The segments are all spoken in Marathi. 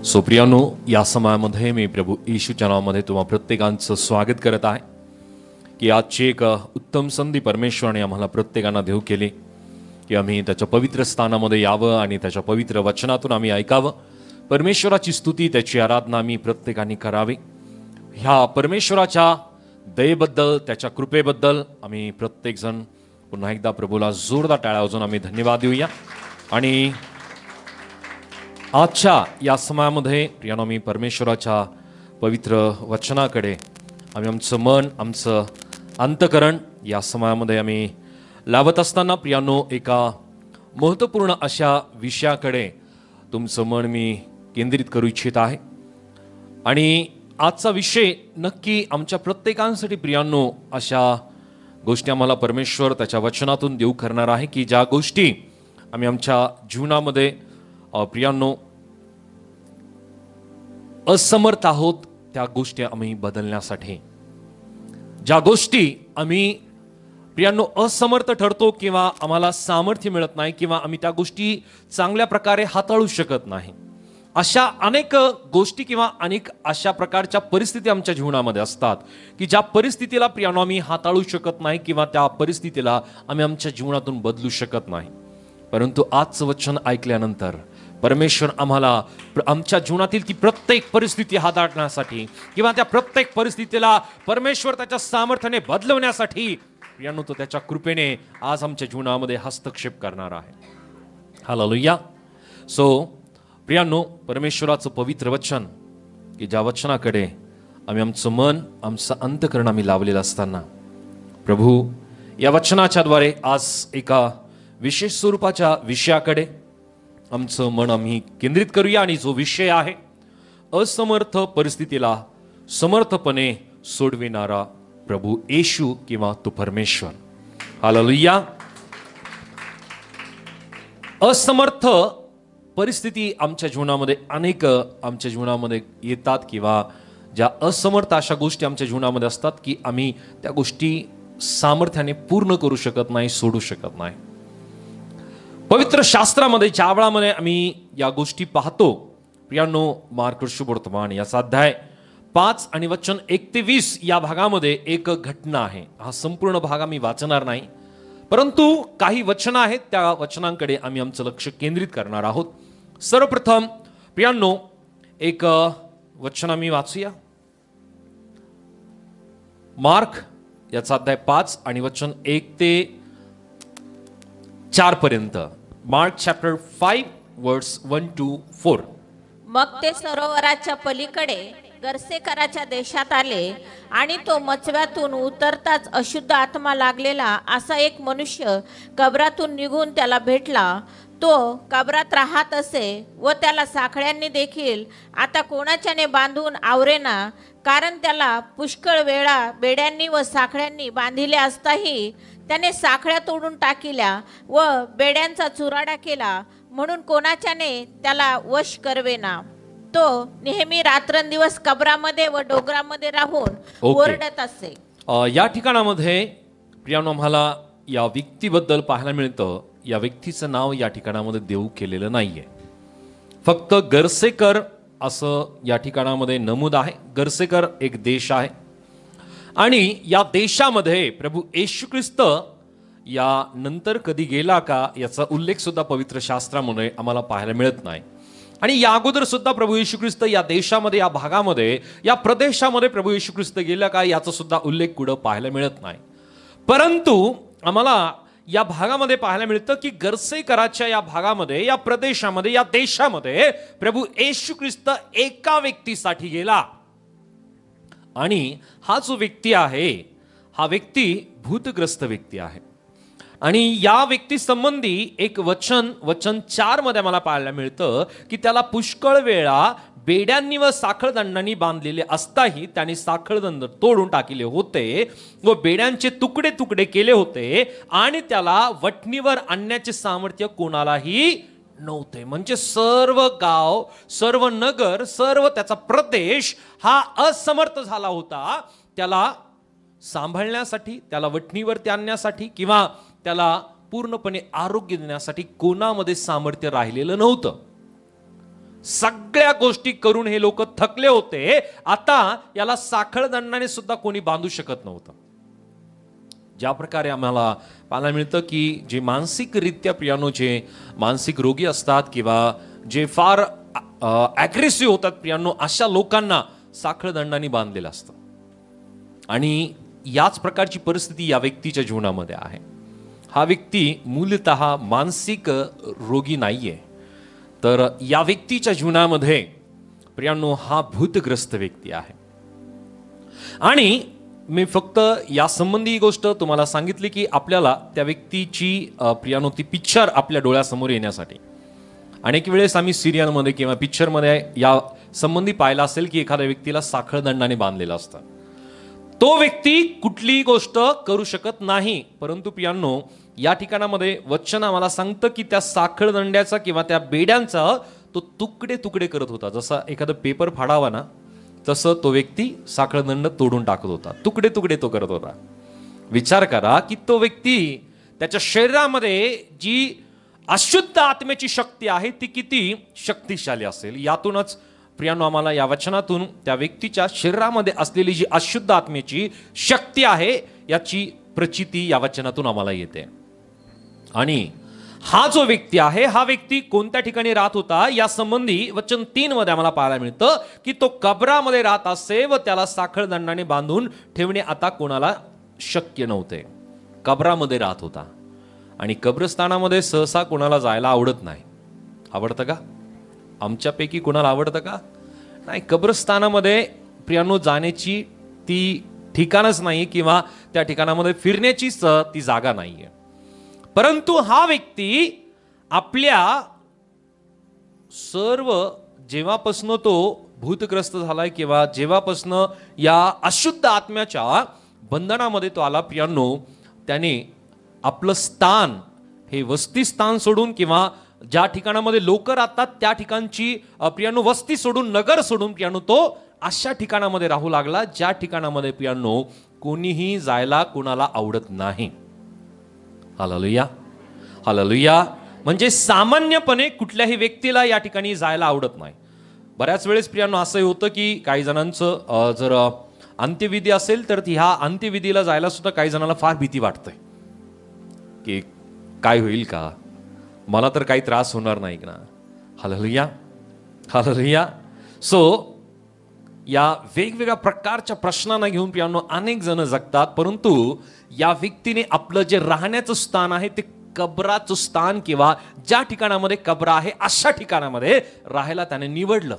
प्रियानो, या समयामध्ये मी प्रभू येशूच्या नावामध्ये तुम्हा प्रत्येकांचं स्वागत करत आहे की आजची एक उत्तम संधी परमेश्वराने आम्हाला प्रत्येकांना देऊ केली की आम्ही त्याच्या पवित्र स्थानामध्ये यावं आणि त्याच्या पवित्र वचनातून आम्ही ऐकावं. परमेश्वराची स्तुती, त्याची आराधना आम्ही प्रत्येकाने करावी. ह्या परमेश्वराच्या दयेबद्दल, त्याच्या कृपेबद्दल आम्ही प्रत्येकजण पुन्हा एकदा प्रभूला जोरदार टाळ्या वाजवून आम्ही धन्यवाद देऊया. आणि आजच्या या समयामध्ये प्रियानो, मी परमेश्वराच्या पवित्र वचनाकडे आम्ही आमचं मन, आमचं अंतकरण या समयामध्ये आम्ही लावत असताना प्रियानो, एका महत्त्वपूर्ण अशा विषयाकडे तुमचं मन मी केंद्रित करू इच्छित आहे. आणि आजचा विषय नक्की आमच्या प्रत्येकांसाठी प्रियानो अशा गोष्टी आम्हाला परमेश्वर त्याच्या वचनातून देऊ करणार आहे की ज्या गोष्टी आम्ही आमच्या जीवनामध्ये प्रियानो असमर्थ आहोत, त्या गोष्टी आम्ही बदलण्यासाठी, ज्या गोष्टी आम्ही प्रियानो असमर्थ ठरतो किंवा आम्हाला सामर्थ्य मिळत नाही किंवा आम्ही त्या गोष्टी चांगल्या प्रकारे हाताळू शकत नाही, अशा अनेक गोष्टी किंवा अनेक अशा प्रकारच्या परिस्थिती आमच्या जीवनामध्ये असतात की ज्या परिस्थितीला प्रियानो आम्ही हाताळू शकत नाही किंवा त्या परिस्थितीला आम्ही आमच्या जीवनातून बदलू शकत नाही. परंतु आजचं वचन ऐकल्यानंतर परमेश्वर आम्हाला आमच्या जीवनातील ती प्रत्येक परिस्थिती हाताळण्यासाठी किंवा त्या प्रत्येक परिस्थितीला परमेश्वर त्याच्या सामर्थ्याने बदलवण्यासाठी प्रियानो तो त्याच्या कृपेने आज आमच्या जीवनामध्ये हस्तक्षेप करणार आहे. हालेलुया. सो प्रियानो, परमेश्वराचं पवित्र वचन की ज्या वचनाकडे आम्ही आमचं मन, आमचं अंतकरण आम्ही लावलेलं असताना प्रभू या वचनाच्या द्वारे आज एका विशेष स्वरूपाच्या विषयाकडे आमचं मन आम्ही केंद्रित करूया. आणि जो विषय आहे असमर्थ परिस्थितीला समर्थपणे सोडविणारा प्रभू येशू किंवा तो परमेश्वर. हालेलुया. असमर्थ परिस्थिती आमच्या जीवनामध्ये अनेक आमच्या जीवनामध्ये येतात किंवा ज्या असमर्थ अशा गोष्टी आमच्या जीवनामध्ये असतात की आम्ही त्या गोष्टी सामर्थ्याने पूर्ण करू शकत नाही, सोडू शकत नाही. पवित्र शास्त्रामध्ये ज्या वेळामध्ये आम्ही या गोष्टी पाहतो प्रियानो, मार्क शुभवर्तमान याचा अध्याय 5 आणि वचन 1 ते 20 या भागामध्ये एक घटना आहे. हा संपूर्ण भाग आम्ही वाचणार नाही, परंतु काही वचन आहेत, त्या वचनांकडे आम्ही आमचं लक्ष केंद्रित करणार आहोत. सर्वप्रथम प्रियानो एक वचन आम्ही वाचूया. मार्क याचा अध्याय 5 आणि वचन 1 ते 4 पर्यंत. मार्क चॅप्टर 5 वर्स 1 to 4. मग ते सरोवराच्या पलीकडे गर्सेकराच्या देशात आले आणि तो मचव्यातून उतरताच अशुद्ध आत्मा लागलेला असा एक मनुष्य कबरातून निघून त्याला भेटला. तो कबरात राहत असे व त्याला साखळ्यांनी देखील आता कोणाच्याने बांधून आवरेना, कारण त्याला पुष्कळ वेळा बेड्यांनी व साखळ्यांनी बांधिले असताही त्याने साखळ्या तोडून टाकिल्या व बेड्यांचा चुराडा केला, म्हणून कोणाच्याने त्याला वश करवेना. तो नेहमी रात्रंदिवस कबरामध्ये व डोंगरामध्ये राहून ओरडत असे. या ठिकाणामध्ये प्रियानो आम्हाला या व्यक्तीबद्दल पाहायला मिळतं. या व्यक्तीचं नाव या ठिकाणामध्ये देऊ केलेलं नाहीये, फक्त गर्सेकर असं या ठिकाणामध्ये नमूद आहे. गर्सेकर एक देश आहे आणि या देशामध्ये प्रभू येशू ख्रिस्त या नंतर कधी गेला का याचा उल्लेख सुद्धा पवित्र शास्त्रामध्ये आम्हाला पाहायला मिळत नाही. आणि या अगोदर सुद्धा प्रभू येशू ख्रिस्त या देशामध्ये, या भागामध्ये, या प्रदेशामध्ये प्रभू येशू ख्रिस्त गेला का याचा सुद्धा उल्लेख कुठं पाहायला मिळत नाही. परंतु आम्हाला या भागामध्ये पाहायला मिळतं की गर्सेकराच्या या भागामध्ये, या प्रदेशामध्ये, या देशामध्ये प्रभू येशू ख्रिस्त एका व्यक्तीसाठी गेला. आणि हा जो व्यक्ती आहे, हा व्यक्ती भूतग्रस्त व्यक्ती आहे. आणि या व्यक्ती संबंधी एक वचन 4 मध्ये मला पाहायला मिळतं की त्याला पुष्कळ वेळा बेड्यांनी व साखळदंडांनी बांधलेले असताही त्याने साखळदंड तोडून टाकले होते व बेड्यांचे तुकडे तुकडे केले होते आणि त्याला वठणीवर आणण्याचे सामर्थ्य कोणालाही नव्हते. म्हणजे सर्व गाव, सर्व नगर, सर्व त्याचा प्रदेश हा असमर्थ झाला होता त्याला सांभाळण्यासाठी, त्याला वठणीवरती आणण्यासाठी किंवा त्याला पूर्णपणे आरोग्य देण्यासाठी कोणामध्ये सामर्थ्य राहिलेलं नव्हतं. सगळ्या गोष्टी करून हे लोक थकले होते. आता याला साखळदंडाने सुद्धा कोणी बांधू शकत नव्हतं. ज्या प्रकारे आम्हाला पाहायला मिळतं की जे मानसिकरित्या प्रियानो जे मानसिक रोगी असतात किंवा जे फार ॲग्रेसिव्ह होतात प्रियानो, अशा लोकांना साखळदंडाने बांधलेलं असतं. आणि याच प्रकारची परिस्थिती या व्यक्तीच्या जीवनामध्ये आहे. हा व्यक्ती मूलतः मानसिक रोगी नाहीये, तर या व्यक्तीच्या जीवनामध्ये प्रियानो हा भूतग्रस्त व्यक्ती आहे. आणि मी फक्त या संबंधी ही गोष्ट तुम्हाला सांगितली की आपल्याला त्या व्यक्तीची प्रियानो ती पिक्चर आपल्या डोळ्यासमोर येण्यासाठी. अनेक वेळेस आम्ही सिरियलमध्ये किंवा पिक्चरमध्ये या संबंधी पाहिला असेल की एखाद्या व्यक्तीला साखळदंडाने बांधलेलं असतं. तो व्यक्ती कुठलीही गोष्ट करू शकत नाही, परंतु प्रियानो या ठिकाणामध्ये वचन आम्हाला सांगतं की त्या साखळदंड्याचा किंवा त्या बेड्यांचा तो तुकडे तुकडे करत होता. जसा एखादा पेपर फाडावा ना, तसं तो व्यक्ती साखळदंड तोडून टाकत होता, तुकडे तुकडे तो करत होता. विचार करा की तो व्यक्ती त्याच्या शरीरामध्ये जी अशुद्ध आत्म्याची शक्ती आहे ती किती शक्तिशाली असेल. यातूनच प्रियानो आम्हाला या वचनातून त्या व्यक्तीच्या शरीरामध्ये असलेली जी अशुद्ध आत्म्याची शक्ती आहे याची प्रचिती या वचनातून आम्हाला येते. आणि हा जो व्यक्ती आहे, हा व्यक्ती कोणत्या ठिकाणी राहत होता या संबंधी वचन 3 मध्ये आम्हाला पाहायला मिळतं की तो कबरामध्ये राहत असे व त्याला साखळदंडाने बांधून ठेवणे आता कोणाला शक्य नव्हते. कबरामध्ये राहत होता. आणि कब्रस्थानामध्ये सहसा कोणाला जायला आवडत नाही. आवडतं का? आमच्यापैकी कोणाला आवडतं का? नाही. कब्रस्थानामध्ये प्रियानो जाण्याची ती ठिकाणच नाही किंवा त्या ठिकाणामध्ये फिरण्याचीच ती जागा नाहीये. परंतु हा व्यक्ती आपल्या सर्व जेव्हापासनं तो भूतग्रस्त झालाय किंवा जेव्हापासनं या अशुद्ध आत्म्याच्या बंधनामध्ये तो आला प्रियानो, त्याने आपलं स्थान हे वस्ती स्थान सोडून किंवा ज्या ठिकाणामध्ये लोक राहतात त्या ठिकाणची प्रियानो वस्ती सोडून, नगर सोडून प्रियानो तो अशा ठिकाणामध्ये राहू लागला ज्या ठिकाणामध्ये प्रियानो कोणीही जायला कोणाला आवडत नाही. Hallelujah, hallelujah. म्हणजे सामान्यपणे कुठल्याही व्यक्तीला या ठिकाणी जायला आवडत नाही. बऱ्याच वेळेस प्रियानो असंही होतं की काही जणांचं जर अंत्यविधी असेल तर ह्या अंत्यविधीला जायला सुद्धा काही जणांना फार भीती वाटते की काय होईल का, मला तर काही त्रास होणार नाही ना. Hallelujah, hallelujah. सो या वेगवेगळ्या प्रकारच्या प्रश्नांना घेऊन प्रियानो अनेक जण जगतात, परंतु या व्यक्तीने आपलं जे राहण्याचं स्थान आहे ते कबराचं स्थान किंवा ज्या ठिकाणामध्ये कब्र आहे अशा ठिकाणामध्ये राहायला त्याने निवडलं.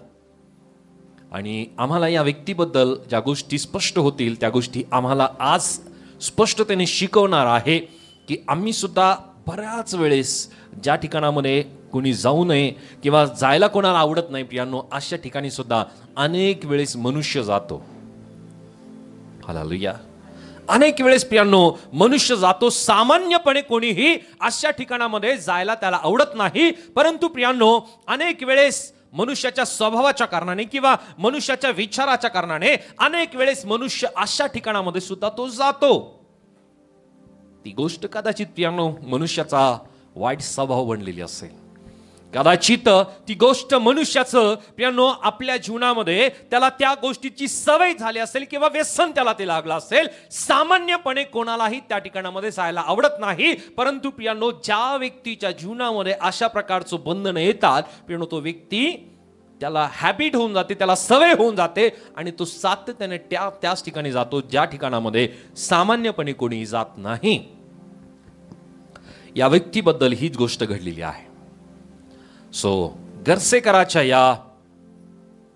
आणि आम्हाला या व्यक्तीबद्दल ज्या गोष्टी स्पष्ट होतील त्या गोष्टी आम्हाला आज स्पष्टतेने शिकवणार आहे की आम्ही सुद्धा बऱ्याच वेळेस ज्या ठिकाणामध्ये कोणी जाऊ नये किंवा जायला कोणाला आवडत नाही प्रियानो, अशा ठिकाणी सुद्धा अनेक वेळेस मनुष्य जातो. हालेलुया. अनेक वेळेस प्रियानो मनुष्य जातो. सामान्यपणे कोणीही अशा ठिकाणामध्ये जायला त्याला आवडत नाही, परंतु प्रियानो अनेक वेळेस मनुष्याच्या स्वभावाच्या कारणाने किंवा मनुष्याच्या विचाराच्या कारणाने अनेक वेळेस मनुष्य अशा ठिकाणामध्ये सुद्धा तो जातो. ती गोष्ट कदाचित प्रियानो मनुष्याचा वाईट स्वभाव बनलेली असेल. कदाचित ती गोष्ट मनुष्याचं प्रियानो आपल्या जीवनामध्ये त्याला त्या गोष्टीची सवय झाली असेल किंवा व्यसन त्याला ते लागलं असेल. सामान्यपणे कोणालाही त्या ठिकाणामध्ये जायला आवडत नाही, परंतु प्रियानो ज्या व्यक्तीच्या जीवनामध्ये अशा प्रकारचं बंधन येतात प्रियानो तो व्यक्ती त्याला हॅबिट होऊन जाते, त्याला सवय होऊन जाते आणि तो सातत्याने त्याच ठिकाणी जातो ज्या ठिकाणामध्ये सामान्यपणे कोणी जात नाही. या व्यक्तीबद्दल हीच गोष्ट घडलेली आहे. सो गर्सेकराच्या या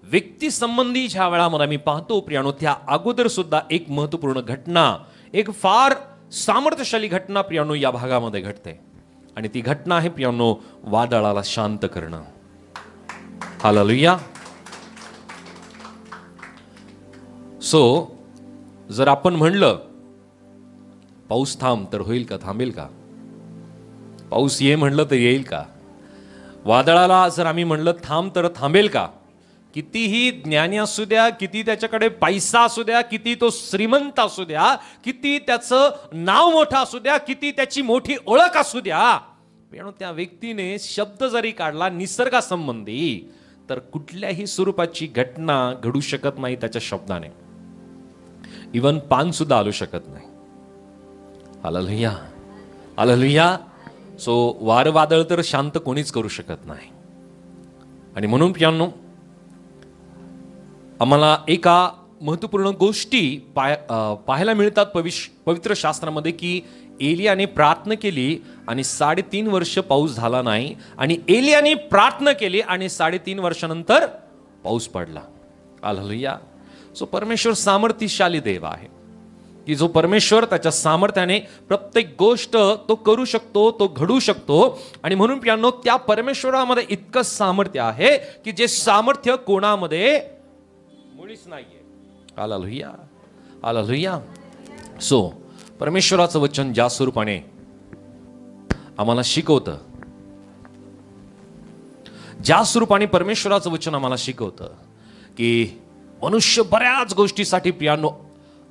व्यक्ती संबंधी ज्या वेळामध्ये आम्ही पाहतो प्रियानो, त्या अगोदर सुद्धा एक महत्वपूर्ण घटना, एक फार सामर्थ्यशाली घटना प्रियानो या भागामध्ये घडते. आणि ती घटना आहे प्रियानो वादळाला शांत करणं. हालेलुया. सो जर आपण म्हणलं पाऊस थांब तर होईल का? थांबेल का? पाऊस ये म्हणलं तर येईल का? वादळाला जर आम्ही म्हणलं थांब तर थांबेल का? कितीही ज्ञानी असू द्या, किती त्याच्याकडे पैसा असू द्या, किती तो श्रीमंत असू द्या, किती त्याचं नाव मोठं असू द्या, किती त्याची मोठी ओळख असू द्या, पण त्या व्यक्तीने शब्द जरी काढला निसर्गासंबंधी तर कुठल्याही स्वरूपाची घटना घडू शकत नाही त्याच्या शब्दाने. इवन पान सुद्धा आलू शकत नाही. Hallelujah, hallelujah. सो वार वादळ तर शांत कोणीच करू शकत नाही. आणि म्हणून प्रियांनो, आम्हाला एका महत्वपूर्ण गोष्टी पाहायला मिळतात पवित्र शास्त्रामध्ये की एलियाने प्रार्थना केली आणि 3.5 वर्ष पाऊस झाला नाही, आणि एलियाने प्रार्थना केली आणि 3.5 वर्षानंतर पाऊस पडला. हालेलुया. सो परमेश्वर सामर्थ्यशाली देव आहे की जो परमेश्वर त्याच्या सामर्थ्याने प्रत्येक गोष्ट तो करू शकतो, तो घडू शकतो. आणि म्हणून प्रियांनो, त्या परमेश्वरामध्ये इतकं सामर्थ्य आहे की जे सामर्थ्य कोणामध्ये मुळीच नाहीये. Hallelujah, hallelujah. सो परमेश्वराचं वचन ज्या स्वरूपाने आम्हाला शिकवतं, ज्या स्वरूपाने परमेश्वराचं वचन आम्हाला शिकवतं की मनुष्य बऱ्याच गोष्टीसाठी प्रियांनो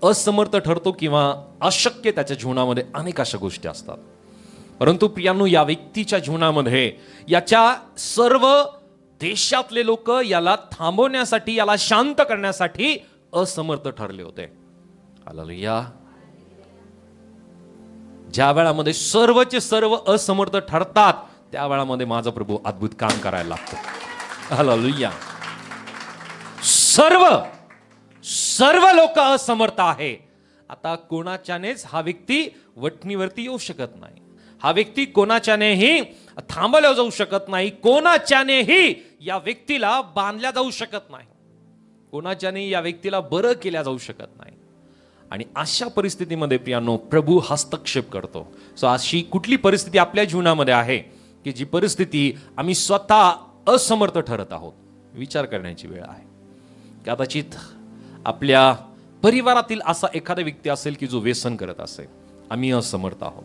असमर्थ ठरतो किंवा अशक्य त्याच्या जीवनामध्ये अनेक अशा गोष्टी असतात. परंतु प्रियांनो, या व्यक्तीच्या जीवनामध्ये याच्या सर्व देशातले लोक याला थांबवण्यासाठी, याला शांत करण्यासाठी असमर्थ ठरले होते. हालेलुया. ज्या वेळामध्ये सर्वचे सर्व असमर्थ ठरतात त्या वेळामध्ये माझा प्रभू अद्भुत काम करायला लागतो. हालेलुया. सर्व लोक असमर्थ आहे. आता कोणाच्यानेच हा व्यक्ती वठणीवरती येऊ शकत नाही. हा व्यक्ती कोणाच्यानेही थांबवला जाऊ शकत नाही. कोणाच्यानेही या व्यक्तीला बांधल्या जाऊ शकत नाही. कोणाच्याने या व्यक्तीला बरं केल्या जाऊ शकत नाही. आणि अशा परिस्थितीमध्ये प्रियांनो प्रभू हस्तक्षेप करतो. सो अशी कुठली परिस्थिती आपल्या जीवनामध्ये आहे की जी परिस्थिती आम्ही स्वतः असमर्थ ठरत आहोत? विचार करण्याची वेळ आहे. कदाचित आपल्या परिवारातील असा एखादा व्यक्ती असेल की जो व्यसन करत असेल, आम्ही असमर्थ आहोत.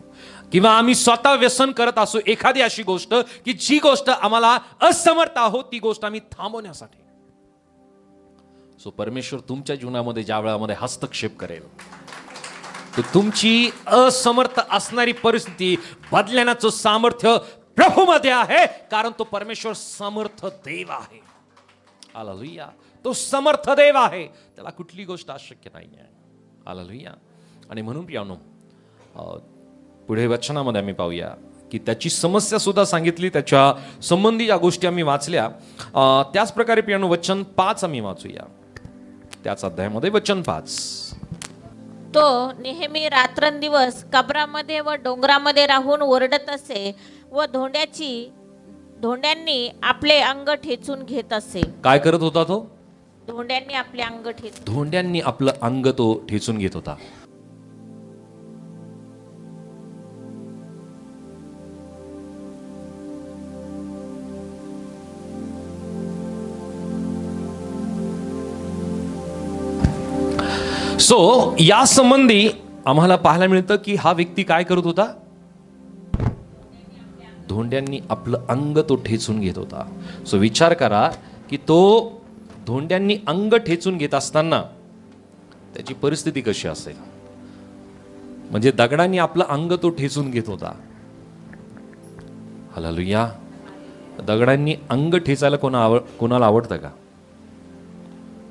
किंवा आम्ही स्वतः व्यसन करत असो एखादी अशी गोष्ट की जी गोष्ट आम्हाला असमर्थ आहोत, ती गोष्ट आम्ही थांबवण्यासाठी. सो परमेश्वर तुमच्या जीवनामध्ये ज्या वेळामध्ये हस्तक्षेप करेल, तर तुमची असमर्थ असणारी परिस्थिती बदलण्याचं सामर्थ्य प्रभूमध्ये आहे, कारण तो परमेश्वर समर्थ देव आहे. हालेलुया. तो समर्थ देव आहे, त्याला कुठली गोष्ट अशक्य नाही आहे. हालेलुया. आणि म्हणून प्रियांनो, पुढे वचनामध्ये आम्ही पाहूया की त्याची समस्या सुद्धा सांगितली, त्याच्या संबंधी या गोष्टी आम्ही वाचल्या. त्याच प्रकारे प्रियांनो वचन 5 आम्ही वाचूया. त्याच अध्यायामध्ये वचन 5. तो नेहमी रात्रंदिवस कबरामध्ये व डोंगरामध्ये राहून ओरडत असे व धोंड्यांनी आपले अंग ठेचून घेत असे. काय करत होता तो? धोंड्यांनी आपले अंग ठेचून. धोंड्यांनी आपलं अंग तो ठेचून घेत होता. सो या संबंधी आम्हाला पाहायला मिळतं की हा व्यक्ती काय करत होता? धोंड्यांनी आपलं अंग तो ठेचून घेत होता. सो विचार करा की तो धोंड्यांनी अंग ठेचून घेत असताना त्याची परिस्थिती कशी असेल. म्हणजे दगडांनी आपलं अंग तो ठेचून घेत होता. हालेलुया. दगडांनी अंग ठेचायला कोणाला आवडतं का?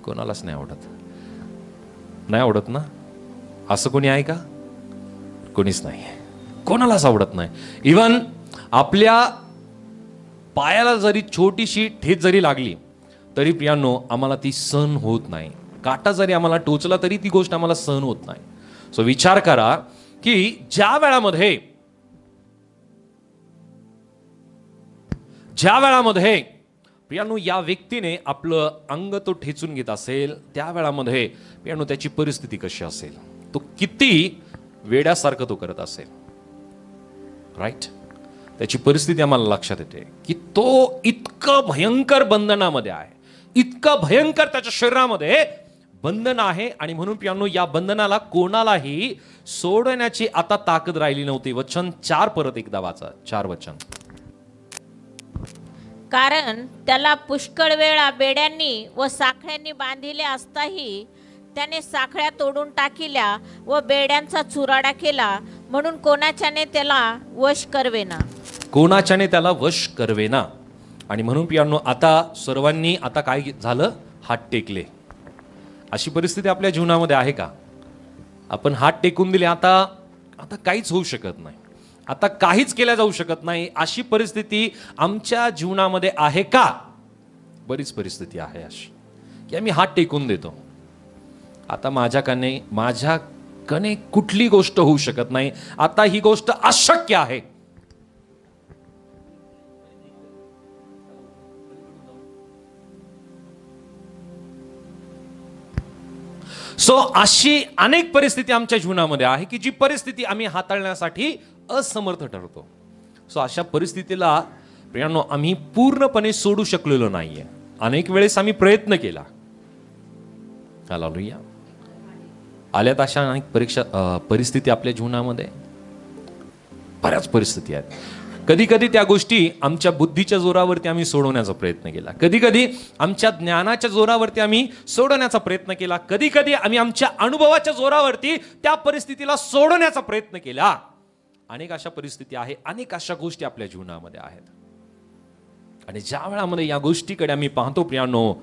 कोणालाच नाही आवडत. नाही आवडत ना? असं कोणी आहे का? कोणीच नाही. कोणालाच आवडत नाही. इवन आपल्या पायाला जरी छोटीशी ठेच जरी लागली तरी प्रियांनो आम्हाला ती सहन होत नाही. काटा जरी आम्हाला टोचला तरी ती गोष्ट आम्हाला सहन होत नाही. सो विचार करा की ज्या वेळामध्ये प्रियांनो या व्यक्तीने आपलं अंग तो ठेचून घेत असेल, त्या वेळामध्ये प्रियांनो त्याची परिस्थिती कशी असेल? तो किती वेड्यासारखं तो करत असेल. राईट. त्याची परिस्थिती आम्हाला लक्षात येते की तो इतकं भयंकर बंधनामध्ये आहे, इतकं भयंकर त्याच्या शरीरामध्ये बंधन आहे. आणि म्हणून प्रियांनो या बंधनाला कोणालाही सोडण्याची आता ताकद राहिली नव्हती. वचन 4 परत एकदा वाचा. 4 वचन. कारण त्याला पुष्कळ वेळा बेड्यांनी व साखळ्यांनी बांधिले असताही त्याने साखळ्या तोडून टाकिल्या व बेड्यांचा चुराडा केला, म्हणून कोणाच्याने त्याला वश करवेना. कोणाच्याने त्याला वश करवेना. आणि म्हणून प्रियांनो, आता सर्वांनी आता काय झालं, हात टेकले. अशी परिस्थिती आपल्या जीवनामध्ये आहे का? आपण हात टेकून दिले, आता काहीच होऊ शकत नाही, आता काहीच केल्या जाऊ शकत नाही, अशी परिस्थिती आमच्या जीवनामध्ये आहे का? बरीच परिस्थिती आहे अशी की आम्ही हात टेकून देतो. आता माझ्याकडे कुठली गोष्ट होऊ शकत नाही, आता ही गोष्ट अशक्य आहे. सो अशी अनेक परिस्थिती आमच्या जीवनामध्ये आहे की जी परिस्थिती आम्ही हाताळण्यासाठी असमर्थ ठरतो. सो अशा परिस्थितीला प्रियांनो आम्ही पूर्णपणे सोडू शकलेलो नाहीये. अनेक वेळेस आम्ही प्रयत्न केला. हालेलुया. आल्यात अशा अनेक परिस्थिती आपल्या जीवनामध्ये, बऱ्याच परिस्थिती आहेत. कधी कधी त्या गोष्टी आमच्या बुद्धीच्या जोरावरती आम्ही सोडवण्याचा प्रयत्न केला, कधी कधी आमच्या ज्ञानाच्या जोरावरती आम्ही सोडवण्याचा प्रयत्न केला, कधी कधी आम्ही आमच्या अनुभवाच्या जोरावरती त्या परिस्थितीला सोडवण्याचा प्रयत्न केला. अनेक अशा परिस्थिती आहे, अनेक अशा गोष्टी आपल्या जीवनामध्ये आहेत. आणि ज्या वेळामध्ये या गोष्टीकडे आम्ही पाहतो प्रियांनो,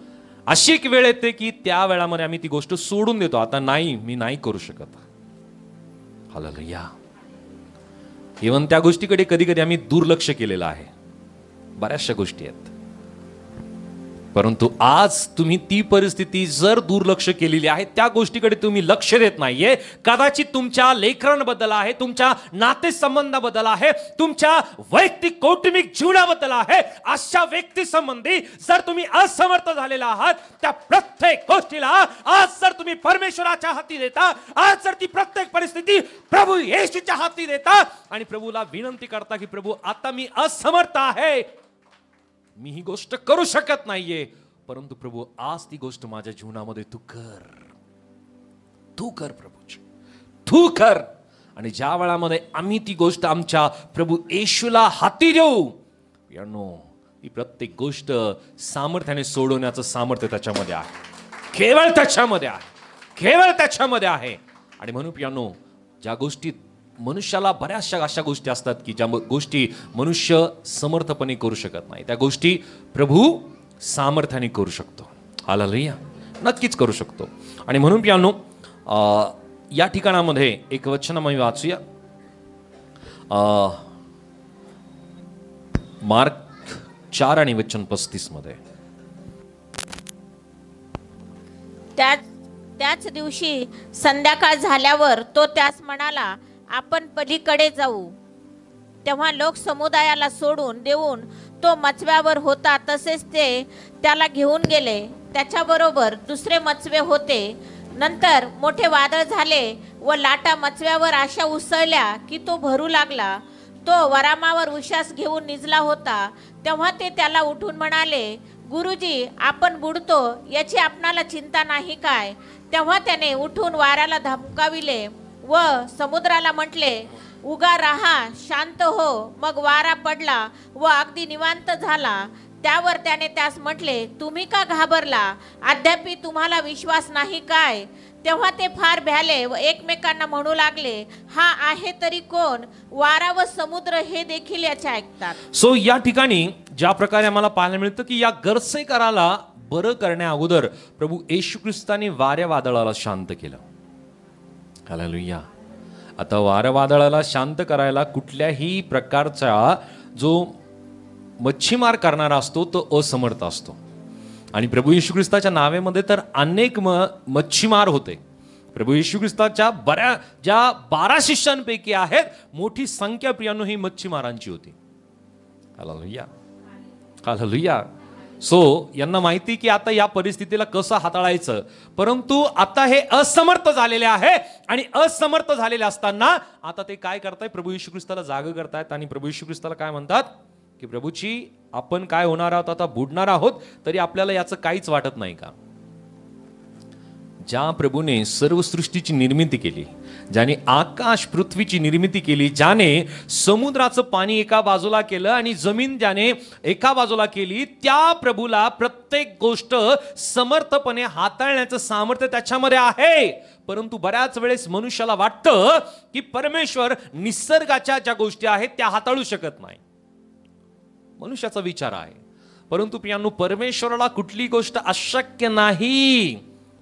अशी एक वेळ येते की त्या वेळामध्ये आम्ही ती गोष्ट सोडून देतो. आता नाही, मी नाही करू शकत. हालेलुया. इव्हन त्या गोष्टीकडे कधी कधी आम्ही दुर्लक्ष केलेलं आहे. बऱ्याचशा गोष्टी आहेत, परंतु आज तुम्ही ती परिस्थिती जर दुर्लक्ष केलेली आहे, त्या गोष्टीकडे तुम्ही लक्ष देत नाहीये, कदाचित तुमच्या लेकरांबद्दल आहे, तुमच्या नातेसंबंधाबद्दल आहे, तुमच्या वैयक्तिक कौटुंबिक जीवनाबद्दल आहे, अशा व्यक्ती संबंधी जर तुम्ही असमर्थ झालेला आहात, त्या प्रत्येक गोष्टीला आज जर तुम्ही परमेश्वराच्या हाती देता, आज जर ती प्रत्येक परिस्थिती प्रभू येशूच्या हाती देता आणि प्रभूला विनंती करता की प्रभू आता मी असमर्थ आहे, मी ही गोष्ट करू शकत नाहीये, परंतु प्रभू आज ती गोष्ट माझ्या जीवनामध्ये तू कर प्रभूजी, तू कर. आणि ज्या वेळामध्ये आम्ही ती गोष्ट आमच्या प्रभू येशूला हाती देऊ, ही प्रत्येक गोष्ट सामर्थ्याने सोडवण्याचं सामर्थ्य त्याच्यामध्ये आहे, केवळ त्याच्यामध्ये आहे, केवळ त्याच्यामध्ये आहे. आणि म्हणून प्रियांनो, ज्या गोष्टी मनुष्याला बऱ्याचशा अशा गोष्टी असतात की ज्या गोष्टी मनुष्य समर्थपणे करू शकत नाही, त्या गोष्टी प्रभू सामर्थ्याने करू शकतो. हालेलुया. नक्कीच करू शकतो. आणि म्हणून प्रियांनो, या ठिकाणामध्ये एक वचन आम्ही वाचूया. मार्क 4 आणि वचन 35 मध्ये. त्याच दिवशी संध्याकाळ झाल्यावर तो त्यास म्हणाला, आपण पलीकडे जाऊ. तेव्हा लोक समुदायाला सोडून देऊन तो मचव्यावर होता तसेच ते त्याला घेऊन गेले. त्याच्याबरोबर दुसरे मचवे होते. नंतर मोठे वादळ झाले व लाटा मचव्यावर अशा उसळल्या की तो भरू लागला. तो वरामावर उश्वास घेऊन निजला होता. तेव्हा ते त्याला उठून म्हणाले, गुरुजी, आपण बुडतो, याची आपणाला चिंता नाही काय? तेव्हा त्याने उठून वाऱ्याला धमकाविले व समुद्राला म्हटले, उगा राहा, शांत हो. मग वारा पडला व अगदी निवांत झाला. त्यावर त्याने त्यास म्हटले, तुम्ही का घाबरला? अद्यापि तुम्हाला विश्वास नाही काय? तेव्हा ते फार भ्याले व एकमेकांना म्हणू लागले, हा आहे तरी कोण? वारा व समुद्र हे देखील याचे ऐकतात. सो या ठिकाणी ज्या प्रकारे आम्हाला पाहायला मिळतं की या गरसेकराला बरं करण्या अगोदर प्रभू येशू ख्रिस्ताने वाऱ्या वादळाला शांत केलं. हालेलुया. आता वाऱ्या वादळाला शांत करायला कुठल्याही प्रकारचा जो मच्छीमार करणारा असतो तो असमर्थ असतो. आणि प्रभू येशू ख्रिस्ताच्या नावेमध्ये तर अनेक मच्छीमार होते. प्रभू येशू ख्रिस्ताच्या ज्या 12 शिष्यांपैकी आहेत, मोठी संख्या प्रियांनो ही मच्छीमारांची होती. हालेलुया. हालेलुया. सो यांना माहिती की आता या परिस्थितीला कसं हाताळायचं, परंतु आता हे असमर्थ झालेले आहे. आणि असमर्थ झालेले असताना आता ते काय करतायत? प्रभू येशू ख्रिस्ताला जाग करतायत. आणि प्रभू येशू ख्रिस्ताला काय म्हणतात की प्रभूची आपण काय होणार आहोत? आता बुडणार आहोत, तरी आपल्याला याचं काहीच वाटत नाही का? ज्या प्रभूने सर्व सृष्टीची निर्मिती केली, ज्याने आकाश पृथ्वीची निर्मिती केली, ज्याने समुद्राचं पाणी एका बाजूला केलं आणि जमीन ज्याने एका बाजूला केली, त्या प्रभूला प्रत्येक गोष्ट समर्थपणे हाताळण्याचं सामर्थ्य त्याच्यामध्ये आहे. परंतु बऱ्याच वेळेस मनुष्याला वाटतं की परमेश्वर निसर्गाच्या ज्या गोष्टी आहेत त्या हाताळू शकत नाही. मनुष्याचा विचार आहे. परंतु प्रियांनो, परमेश्वराला कुठली गोष्ट अशक्य नाही,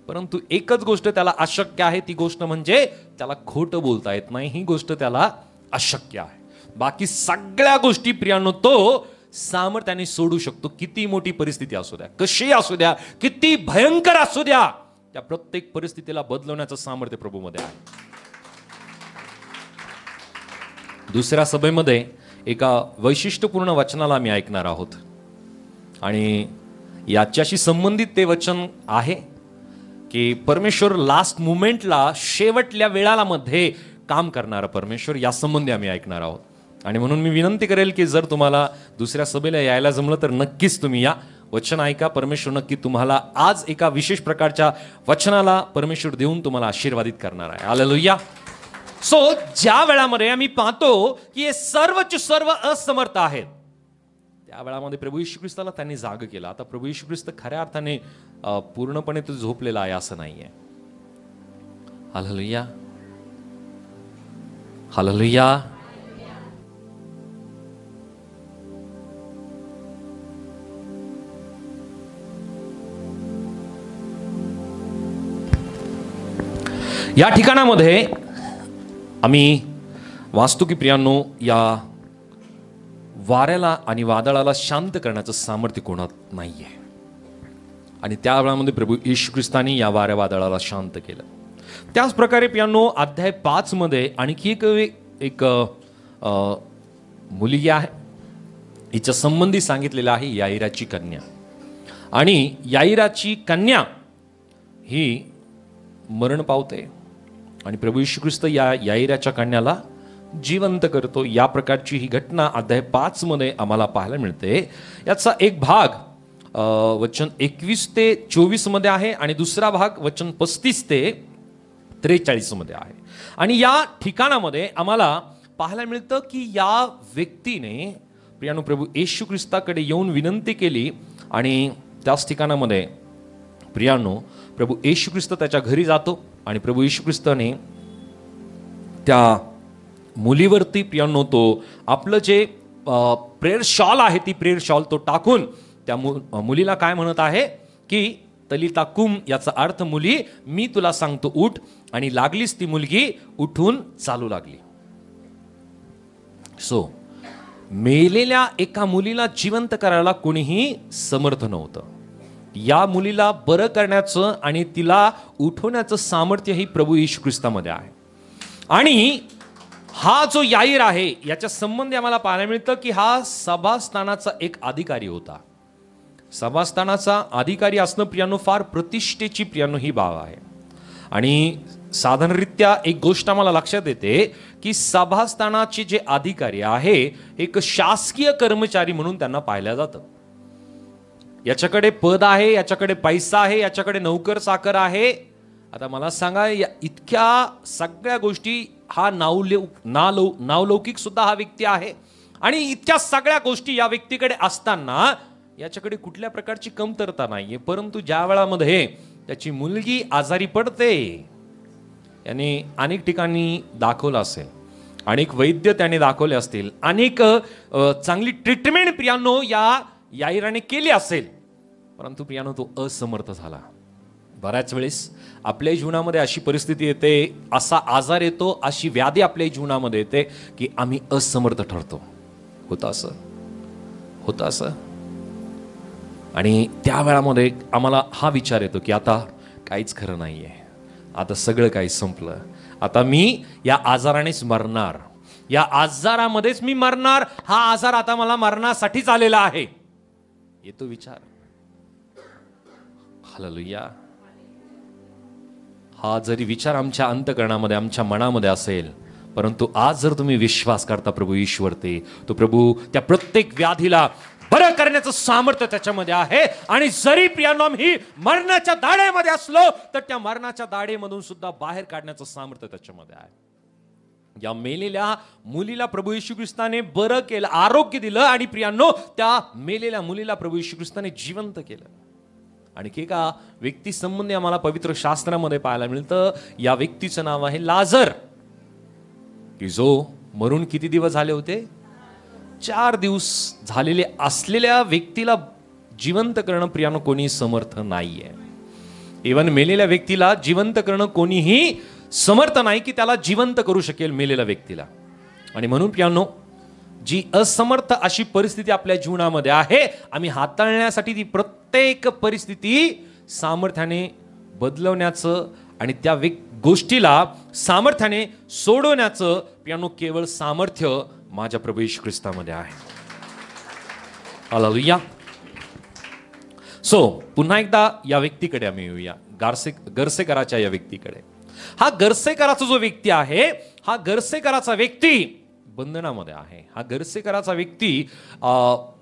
परंतु एकच गोष्ट त्याला अशक्य आहे, ती गोष्ट म्हणजे त्याला खोटं बोलता येत नाही, ही गोष्ट त्याला अशक्य आहे. बाकी सगळ्या गोष्टी प्रियांनो तो सामर्थ्याने सोडू शकतो. किती मोठी परिस्थिती असू द्या, कशी असू द्या, किती भयंकर असू द्या, त्या प्रत्येक परिस्थितीला बदलवण्याचं सामर्थ्य प्रभूमध्ये आहे. दुसऱ्या सभेमध्ये एका वैशिष्ट्यपूर्ण वचनाला आम्ही ऐकणार आहोत आणि याच्याशी संबंधित ते वचन आहे की परमेश्वर लास्ट मुमेंटला, शेवटल्या वेळाला मध्ये काम करणारा परमेश्वर, या संबंधी आम्ही ऐकणार आहोत. आणि म्हणून मी विनंती करेल की जर तुम्हाला दुसऱ्या सभेला यायला जमलं तर नक्कीच तुम्ही या, वचन ऐका. परमेश्वर नक्की तुम्हाला आज एका विशेष प्रकारच्या वचनाला परमेश्वर देऊन तुम्हाला आशीर्वादित करणार आहे. हालेलुया. सो ज्या वेळामध्ये आम्ही पाहतो की हे सर्वचे सर्व असमर्थ आहेत, त्या वेळामध्ये प्रभू येशू ख्रिस्ताला त्यांनी जाग केला. आता प्रभू येशू ख्रिस्त खऱ्या अर्थाने पूर्णपणे तो झोपलेला आहे असं नाहीये. Hallelujah, hallelujah. या ठिकाणामध्ये आम्ही वाचतो की प्रियांनो, या वाऱ्याला आणि वादळाला शांत करण्याचं सामर्थ्य कोणात नाहीये. आणि त्या वेळामध्ये प्रभू येशू ख्रिस्तानी या वाऱ्या वादळाला शांत केलं. त्याच प्रकारे प्रियांनो, अध्याय 5 मध्ये आणखी एक मुलगी आहे, हिच्या संबंधी सांगितलेलं आहे, याईराची कन्या. आणि याईराची कन्या ही मरण पावते आणि प्रभू येशू ख्रिस्त या याईराच्या कन्याला जिवंत करतो. या प्रकारची ही घटना अध्याय 5 मध्ये आम्हाला पाहायला मिळते. याचा एक भाग वचन 21 ते 24 मध्ये आहे आणि दुसरा भाग वचन 35 ते 43 मध्ये आहे. आणि या ठिकाणामध्ये आम्हाला पाहायला मिळतं की या व्यक्तीने प्रियानो प्रभू येशू ख्रिस्ताकडे येऊन विनंती केली आणि त्याच ठिकाणामध्ये प्रियानो प्रभू येशू ख्रिस्त त्याच्या घरी जातो आणि प्रभू येशू ख्रिस्ताने त्या मुलीवरती प्रियांनो तो आपलं जे प्रेयर शॉल आहे, ती प्रेयर शॉल तो टाकून त्या मुलीला काय म्हणत आहे की तलिता कुम, याचा अर्थ मुली मी तुला सांगतो उठ. आणि लागलीच ती मुलगी उठून चालू लागली. सो मेलेल्या एका मुलीला जिवंत करायला कोणीही समर्थ नव्हतं. या मुलीला बरं करण्याचं आणि तिला उठवण्याचं सामर्थ्य ही प्रभू येशू ख्रिस्तामध्ये आहे. आणि हा जो याईर आहे, याच्या संबंधी आम्हाला पाहायला मिळतं की हा सभास्थानाचा एक अधिकारी होता. सभास्थानाचा अधिकारी असणं प्रियांनो फार प्रतिष्ठेची प्रियांनो ही बाब आहे. आणि साधारणरित्या एक गोष्ट आम्हाला लक्षात येते की सभास्थानाचे जे अधिकारी आहे, एक शासकीय कर्मचारी म्हणून त्यांना पाहिलं जातं. याच्याकडे पद आहे, याच्याकडे पैसा आहे, याच्याकडे नौकर चाकर आहे. आता मला सांगा, या इतक्या सगळ्या गोष्टी, हा नावलौकिक सुद्धा हा व्यक्ती आहे आणि इतक्या सगळ्या गोष्टी या व्यक्तीकडे असताना याच्याकडे कुठल्या प्रकारची कमतरता नाहीये. परंतु ज्या वेळामध्ये त्याची मुलगी आजारी पडते, याने अनेक ठिकाणी दाखवलं असेल, अनेक वैद्य त्याने दाखवले असतील, अनेक चांगली ट्रीटमेंट प्रियांनो या याईराने केली असेल, परंतु प्रियांनो तो असमर्थ झाला. बऱ्याच वेळेस आपल्या जीवनामध्ये अशी परिस्थिती येते, असा आजार येतो, अशी व्याधी आपल्या जीवनामध्ये येते की आम्ही असमर्थ ठरतो. होतं असं. आणि त्या वेळामध्ये आम्हाला हा विचार येतो की आता काहीच खरं नाहीये, आता सगळं काही संपलं, आता मी या आजारानेच मरणार, या आजारामध्येच मी मरणार, हा आजार आता मला मरणासाठीच आलेला आहे, येतो विचार. हालेलुया. हा जरी विचार आमच्या अंतःकरणामध्ये, आमच्या मनामध्ये असेल, परंतु आज जर तुम्ही विश्वास करता प्रभू ईश्वरते, तो प्रभू त्या प्रत्येक व्याधीला बरं करण्याचं सामर्थ्य त्याच्यामध्ये आहे. आणि जरी प्रियांनो आम्ही मरणाच्या दाढेमध्ये असलो, तर त्या मरणाच्या दाढेमधून सुद्धा बाहेर काढण्याचं सामर्थ्य त्याच्यामध्ये आहे. या मेलेल्या मुलीला प्रभू येशू ख्रिस्ताने बरं केलं, आरोग्य दिलं आणि प्रियांनो त्या मेलेल्या मुलीला प्रभू येशू ख्रिस्ताने जिवंत केलं. आणखी एका व्यक्ती संबंधी आम्हाला पवित्र शास्त्रामध्ये पाहायला मिळतं. या व्यक्तीचं नाव आहे लाजर, की जो मरून किती दिवस झाले होते? 4 दिवस झालेले असलेल्या व्यक्तीला जिवंत करणं प्रियानो कोणी समर्थ नाहीये. इवन मेलेल्या व्यक्तीला जिवंत करणं कोणीही समर्थ नाही की त्याला जिवंत करू शकेल मेलेल्या व्यक्तीला. आणि म्हणून प्रियानो, जी असमर्थ अशी परिस्थिती आपल्या जीवनामध्ये आहे, आम्ही हाताळण्यासाठी ती प्रत्येक परिस्थिती सामर्थ्याने बदलवण्याचं आणि त्या गोष्टीला सामर्थ्याने सोडवण्याचं प्रियानो केवळ सामर्थ्य माझ्या प्रभू येशू ख्रिस्तामध्ये आहे. हालेलुया. सो पुन्हा एकदा या व्यक्तीकडे आम्ही येऊया, गर्सेकराच्या या व्यक्तीकडे. हा गर्सेकराचा जो व्यक्ती आहे, हा गर्सेकराचा व्यक्ती बंधनामध्ये आहे. हा गर्सेकराचा व्यक्ती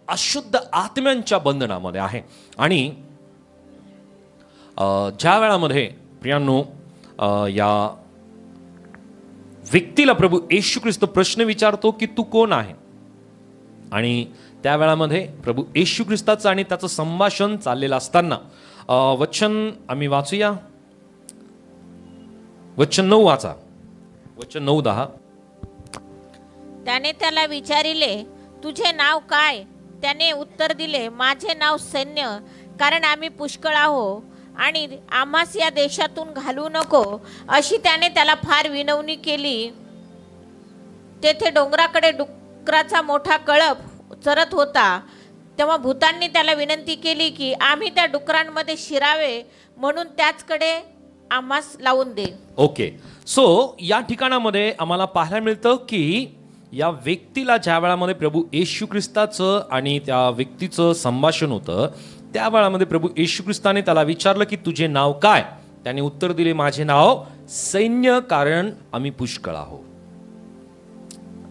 अशुद्ध आत्म्यांच्या बंधनामध्ये आहे. आणि ज्या वेळामध्ये प्रियांनो या व्यक्तीला प्रभू येशू ख्रिस्त प्रश्न विचारतो की तू कोण आहे, आणि त्या वेळामध्ये प्रभू येशू ख्रिस्ताचं आणि त्याचं संभाषण चाललेलं असताना वचन आम्ही वाचूया. वचन 9 वाचा. वचन 9:10. त्याने त्याला विचारिले, तुझे नाव काय? त्याने उत्तर दिले, माझे नाव सैन्य, कारण आम्ही पुष्कळ आहो आणि आम्हास या देशातून घालू नको, अशी त्याने त्याला फार विनवणी केली. तेथे डोंगराकडे डुकराचा मोठा कळप चरत होता. तेव्हा भूतांनी त्याला विनंती केली की आम्ही त्या डुकरांमध्ये शिरावे, म्हणून त्याचकडे आम्हास लावून दे. ओके. सो या ठिकाणामध्ये आम्हाला पाहायला मिळतं की या व्यक्तीला ज्या वेळामध्ये प्रभू येशू ख्रिस्ताचं आणि त्या व्यक्तीचं संभाषण होतं, त्या वेळामध्ये प्रभू येशू ख्रिस्ताने त्याला विचारलं की तुझे नाव काय? त्याने उत्तर दिले, माझे नाव सैन्य, कारण आम्ही पुष्कळ आहोत.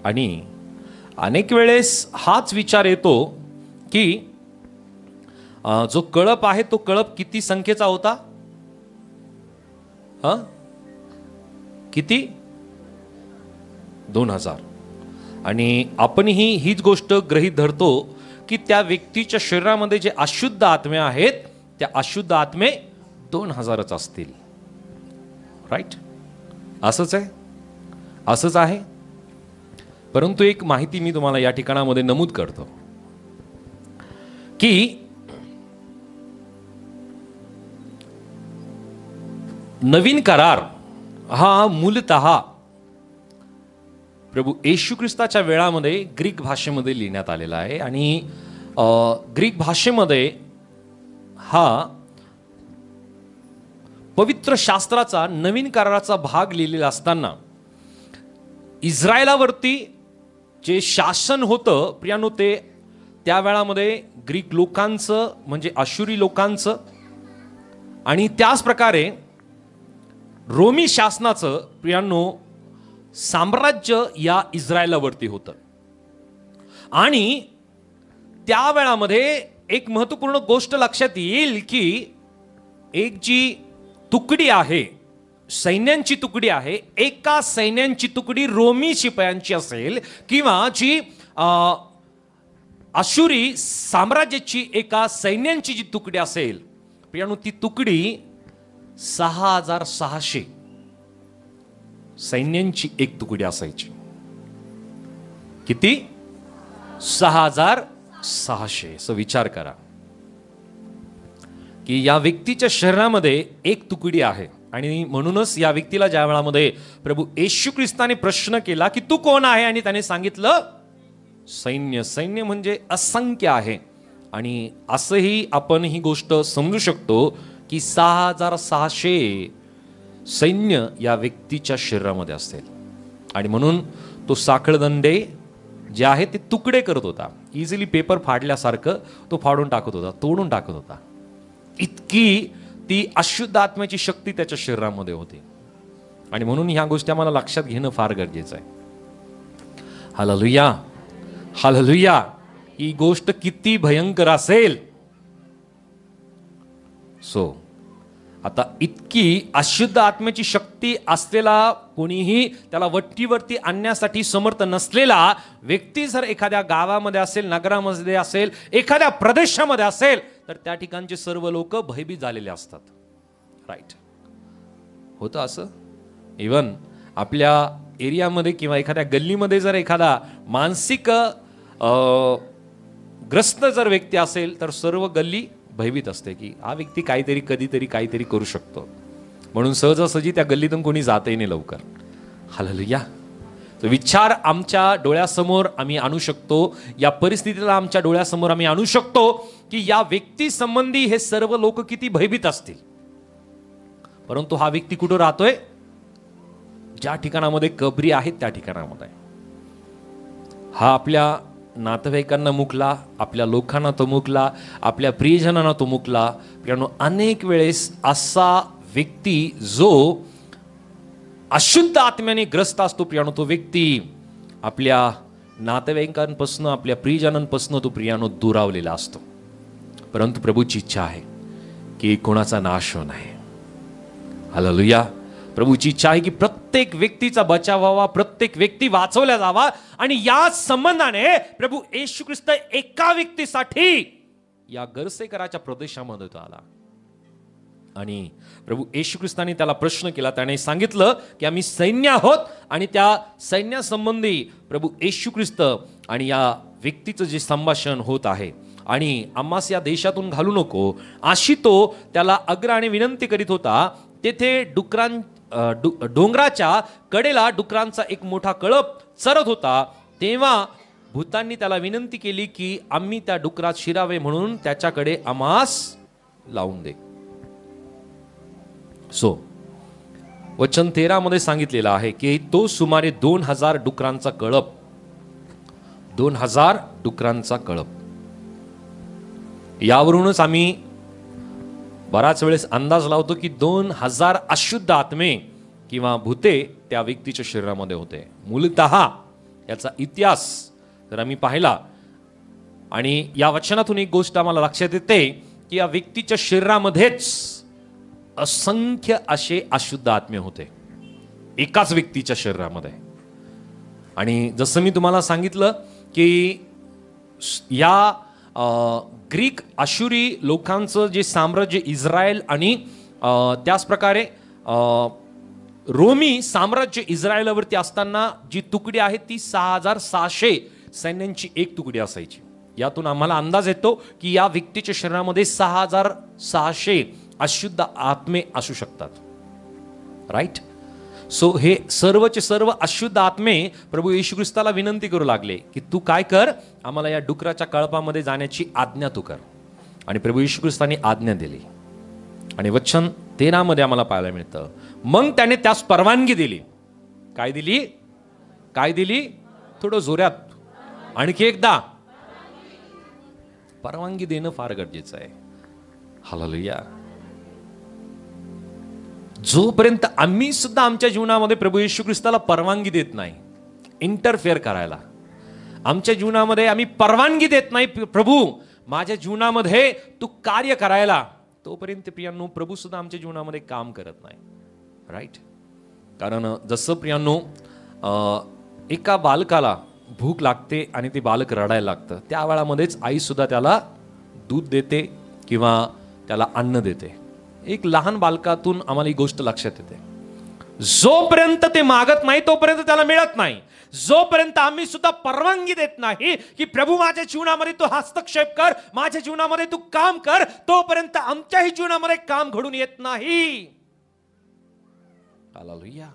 आणि अनेक वेळेस हाच विचार येतो की जो कळप आहे तो कळप किती संख्येचा होता? किती? 2000. आणि आपणही हीच गोष्ट गृहीत धरतो की त्या व्यक्तीच्या शरीरामध्ये जे अशुद्ध आत्मे आहेत, त्या अशुद्ध आत्मे 2000च असतील. राईट? असंच आहे, असंच आहे. परंतु एक माहिती मी तुम्हाला या ठिकाणामध्ये नमूद करतो की नवीन करार हा मूलतः प्रभू येशू ख्रिस्ताच्या वेळामध्ये ग्रीक भाषेमध्ये लिहिण्यात आलेला आहे. आणि ग्रीक भाषेमध्ये हा पवित्र शास्त्राचा नवीन कराराचा भाग लिहिलेला असताना इस्रायलावरती जे शासन होतं प्रियानो, ते त्या वेळामध्ये ग्रीक लोकांचं म्हणजे अशुरी लोकांचं, आणि त्याच प्रकारे रोमी शासनाचं प्रियानो साम्राज्य या इस्रायलावरती होतं. आणि त्या वेळामध्ये एक महत्वपूर्ण गोष्ट लक्षात येईल की एक जी तुकडी आहे, सैन्यांची तुकडी आहे, एका सैन्यांची तुकडी रोमी शिपायांची असेल किंवा जी अशुरी साम्राज्याची एका सैन्यांची जी तुकडी असेल प्रियानो, ती तुकडी 6600 सैन्यांची एक तुकडी असायची. किती? 6600. असं विचार करा की या व्यक्तीच्या शरीरामध्ये एक तुकडी आहे. आणि म्हणूनच या व्यक्तीला ज्या वेळामध्ये प्रभू येशू ख्रिस्ताने प्रश्न केला की तू कोण आहे, आणि त्याने सांगितलं सैन्य. सैन्य म्हणजे असंख्य आहे. आणि असंही आपण ही गोष्ट समजू शकतो की 6600 सैन्य या व्यक्तीच्या शरीरामध्ये असेल. आणि म्हणून तो साखळदंडे जे आहे ते तुकडे करत होता. इझिली पेपर फाडल्यासारखं तो फाडून टाकत होता, तोडून टाकत होता. इतकी ती अशुद्ध आत्म्याची शक्ती त्याच्या शरीरामध्ये होती. आणि म्हणून ह्या गोष्टी आम्हाला लक्षात घेणं फार गरजेचं आहे. Hallelujah, hallelujah. ही गोष्ट किती भयंकर असेल. सो आता इतकी अशुद्ध आत्म्याची शक्ती असलेला, कोणीही त्याला वट्टीवरती आणण्यासाठी समर्थ नसलेला व्यक्ती जर एखाद्या गावामध्ये असेल, नगरामध्ये असेल, एखाद्या प्रदेशामध्ये असेल, तर त्या ठिकाणचे सर्व लोक भयभीत झालेले असतात. राईट? होतं असं. इवन आपल्या एरियामध्ये किंवा एखाद्या गल्लीमध्ये जर एखादा मानसिक ग्रस्त जर व्यक्ती असेल तर सर्व गल्ली भयभीत असते की हा व्यक्ती काहीतरी कधीतरी काहीतरी करू शकतो, म्हणून सहजासहजी त्या गल्लीतून कोणी जातही नाही लवकर. हालेलुया. तो विचार आमच्या डोळ्यासमोर आम्ही आणू शकतो, या परिस्थितीला आमच्या डोळ्यासमोर आम्ही आणू शकतो की या व्यक्ती संबंधी हे सर्व लोक किती भयभीत असतील. परंतु हा व्यक्ती कुठं राहतोय? ज्या ठिकाणामध्ये कबरी आहेत त्या ठिकाणामध्ये. हा आपल्या नातेवाईकांना मुकला, आपल्या लोकांना तो मुकला, आपल्या प्रियजनांना तो मुकला. कारण अनेक वेळेस असा व्यक्ती जो अशुद्ध आत्म्याने ग्रस्त असतो प्रियानो, तो व्यक्ती आपल्या नातेवाईकांपासून, आपल्या प्रियजनांपासून तो प्रियानो दुरावलेला असतो. परंतु प्रभूची इच्छा आहे की कोणाचा नाश होऊ नये. हालेलुया. प्रभूची इच्छा आहे की प्रत्येक व्यक्तीचा बचाव व्हावा, प्रत्येक व्यक्ती वाचवला जावा. आणि या संबंधाने प्रभू येशू ख्रिस्त एका व्यक्तीसाठी या गरसेकराच्या प्रदेशामध्ये तो आला. आणि प्रभू येशू ख्रिस्ताने त्याला प्रश्न केला. त्याने सांगितलं की आम्ही सैन्य आहोत आणि त्या सैन्यासंबंधी प्रभू येशू ख्रिस्त आणि या व्यक्तीचं जे संभाषण होत आहे आणि आम्हास या देशातून घालू नको अशी तो त्याला अग्राने विनंती करीत होता. तेथे डोंगराच्या कडेला डुकरांचा एक मोठा कळप चरत होता. तेव्हा भूतांनी त्याला विनंती केली की आम्ही त्या डुकरात शिरावे म्हणून त्याच्याकडे आम्हास लावून दे. वचन 13 मध्ये सांगितलेलं आहे की तो सुमारे 2000 डुकरांचा कळप, 2000 डुकरांचा कळप. यावरूनच आम्ही बराच वेळेस अंदाज लावतो की 2000 अशुद्ध आत्मे किंवा भूते त्या व्यक्तीच्या शरीरामध्ये होते. मूलतः याचा इतिहास जर आम्ही पाहिला आणि या वचनातून एक गोष्ट आम्हाला लक्षात येते की या व्यक्तीच्या शरीरामध्येच असंख्य असे अशुद्ध आत्मे होते एकाच व्यक्तीच्या शरीरामध्ये. आणि जसं मी तुम्हाला सांगितलं की या ग्रीक आशुरी लोकांचं जे साम्राज्य इस्रायल आणि त्याच प्रकारे रोमी साम्राज्य इस्रायलवरती असताना जी तुकडी आहे ती 6600 सैन्यांची एक तुकडी असायची. यातून आम्हाला अंदाज येतो की या व्यक्तीच्या शरीरामध्ये 6600 अशुद्ध आत्मे असू शकतात. राईट. सो हे सर्वचे सर्व अशुद्ध आत्मे प्रभू येशू ख्रिस्ताला विनंती करू लागले की तू काय कर, आम्हाला या डुकराच्या कळपामध्ये जाण्याची आज्ञा तू कर. आणि प्रभू येशू ख्रिस्ताने आज्ञा दिली. आणि वचन 13 मध्ये आम्हाला पाहायला मिळतं मग त्याने त्यास परवानगी दिली. काय दिली? काय दिली? थोडं जोरात आणखी एकदा. परवानगी देणं फार गरजेचं आहे. हालेलुया. जोपर्यंत आम्ही सुद्धा आमच्या जीवनामध्ये प्रभू येशू ख्रिस्ताला परवानगी देत नाही इंटरफेअर करायला, आमच्या जीवनामध्ये आम्ही परवानगी देत नाही प्रभू माझ्या जीवनामध्ये तू कार्य करायला, तोपर्यंत प्रियांनो प्रभू सुद्धा आमच्या जीवनामध्ये काम करत नाही. राईट. कारण जसं प्रियांनो एका बालकाला भूक लागते आणि ते बालक रडायला लागतं, त्या वेळामध्येच आई सुद्धा त्याला दूध देते किंवा त्याला अन्न देते. एक लहान बालकातून आम्हाला ही गोष्ट लक्षात येते. जोपर्यंत ते मागत नाही तोपर्यंत त्याला मिळत नाही. जोपर्यंत आम्ही सुद्धा परवानगी देत नाही की प्रभू माझ्या जीवनामध्ये तू हस्तक्षेप कर, माझ्या जीवनामध्ये तू काम कर, तोपर्यंत आमच्याही जीवनामध्ये काम घडून येत नाही. हालेलुया.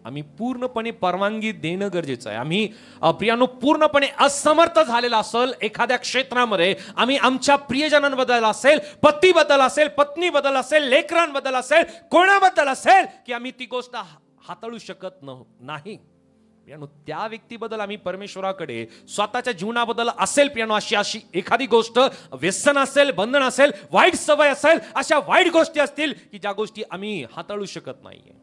आम्ही पूर्णपणे परवानगी देणं गरजेचं आहे. आम्ही प्रियानो पूर्णपणे असमर्थ झालेला असेल एखाद्या क्षेत्रामध्ये, आम्ही आमच्या प्रियजनांबद्दल असेल, पतीबद्दल असेल, पत्नीबद्दल असेल, लेकरांबद्दल असेल, कोणाबद्दल असेल की आम्ही ती गोष्ट हाताळू शकत नाही. प्रियानो त्या व्यक्तीबद्दल आम्ही परमेश्वराकडे स्वतःच्या जीवनाबद्दल असेल प्रियानो अशी एखादी गोष्ट, व्यसन असेल, बंधन असेल, वाईट सवय असेल, अशा वाईट गोष्टी असतील की ज्या गोष्टी आम्ही हाताळू शकत नाहीये,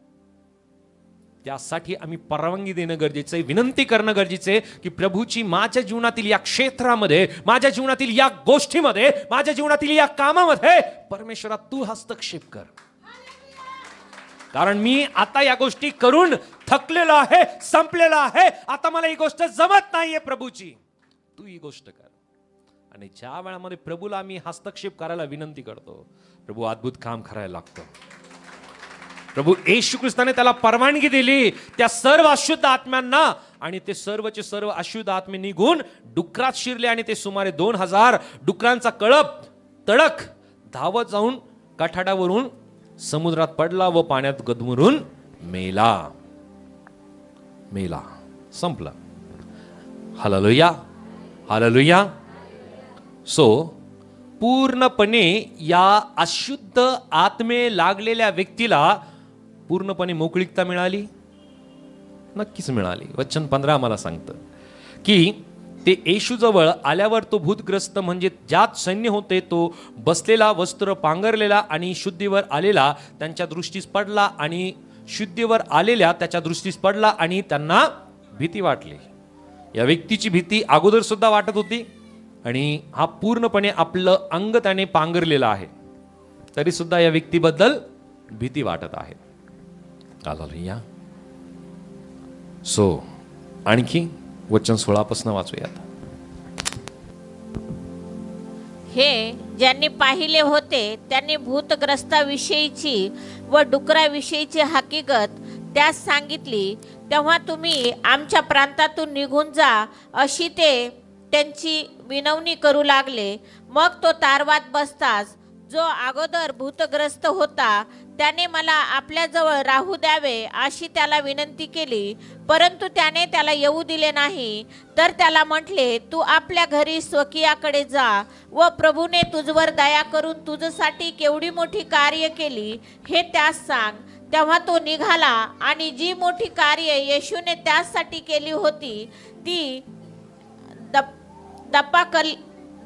त्यासाठी आम्ही परवानगी देणं गरजेचं आहे, विनंती करणं गरजेचं आहे की प्रभूची माझ्या जीवनातील या क्षेत्रामध्ये, माझ्या जीवनातील या गोष्टीमध्ये, माझ्या जीवनातील या कामामध्ये परमेश्वरा तू हस्तक्षेप कर. कारण मी आता या गोष्टी करून थकलेलो आहे, संपलेलो आहे, आता मला ही गोष्ट जमत नाहीये प्रभूची, तू ही गोष्ट कर. आणि ज्या वेळामध्ये प्रभूला आम्ही हस्तक्षेप करायला विनंती करतो, प्रभू अद्भुत काम करायला लागतं. प्रभू येशू ख्रिस्ताने त्याला परवानगी दिली त्या सर्व अशुद्ध आत्म्यांना आणि ते सर्वचे सर्व अशुद्ध आत्मे निघून डुकरात शिरले आणि ते सुमारे 2000 डुकरांचा कळप तडक धावत जाऊन काठाडावरून समुद्रात पडला व पाण्यात गदमरून मेला. मेला, संपला. Hallelujah, hallelujah. सो पूर्णपणे या अशुद्ध आत्मे लागलेल्या व्यक्तीला पूर्णपणे मोकळीकता मिळाली? नक्कीच मिळाली. वचन 15 आम्हाला सांगतं की ते येशूजवळ आल्यावर तो भूतग्रस्त म्हणजे ज्यात सैन्य होते तो बसलेला, वस्त्र पांघरलेला आणि शुद्धीवर आलेला त्यांच्या दृष्टीस पडला आणि शुद्धीवर आलेल्या त्याच्या दृष्टीस पडला आणि त्यांना भीती वाटली. या व्यक्तीची भीती अगोदर सुद्धा वाटत होती आणि हा पूर्णपणे आपलं अंग त्याने पांघरलेलं आहे, तरी सुद्धा या व्यक्तीबद्दल भीती वाटत आहे. हालेलुया. सो आणखी वचन 16 पासून वाचूयात. हे ज्यांनी पाहिले होते त्यांनी भूतग्रस्ताविषयीची व डुकराविषयीची हकीकत त्यास सांगितली. तेव्हा तुम्ही आमच्या प्रांतातून निघून जा अशी ते त्यांची विनवणी करू लागले. मग तो तारवात बसताच जो अगोदर भूतग्रस्त होता त्याने मला आपल्याजवळ राहू द्यावे अशी त्याला विनंती केली, परंतु त्याने त्याला येऊ दिले नाही. तर त्याला म्हटले, तू आपल्या घरी स्वकीयाकडे जा व प्रभूने तुझवर दया करून तुझ्यासाठी केवढी मोठी कार्य केली हे त्यास सांग. तेव्हा तो निघाला आणि जी मोठी कार्य येशूने त्यासाठी केली होती ती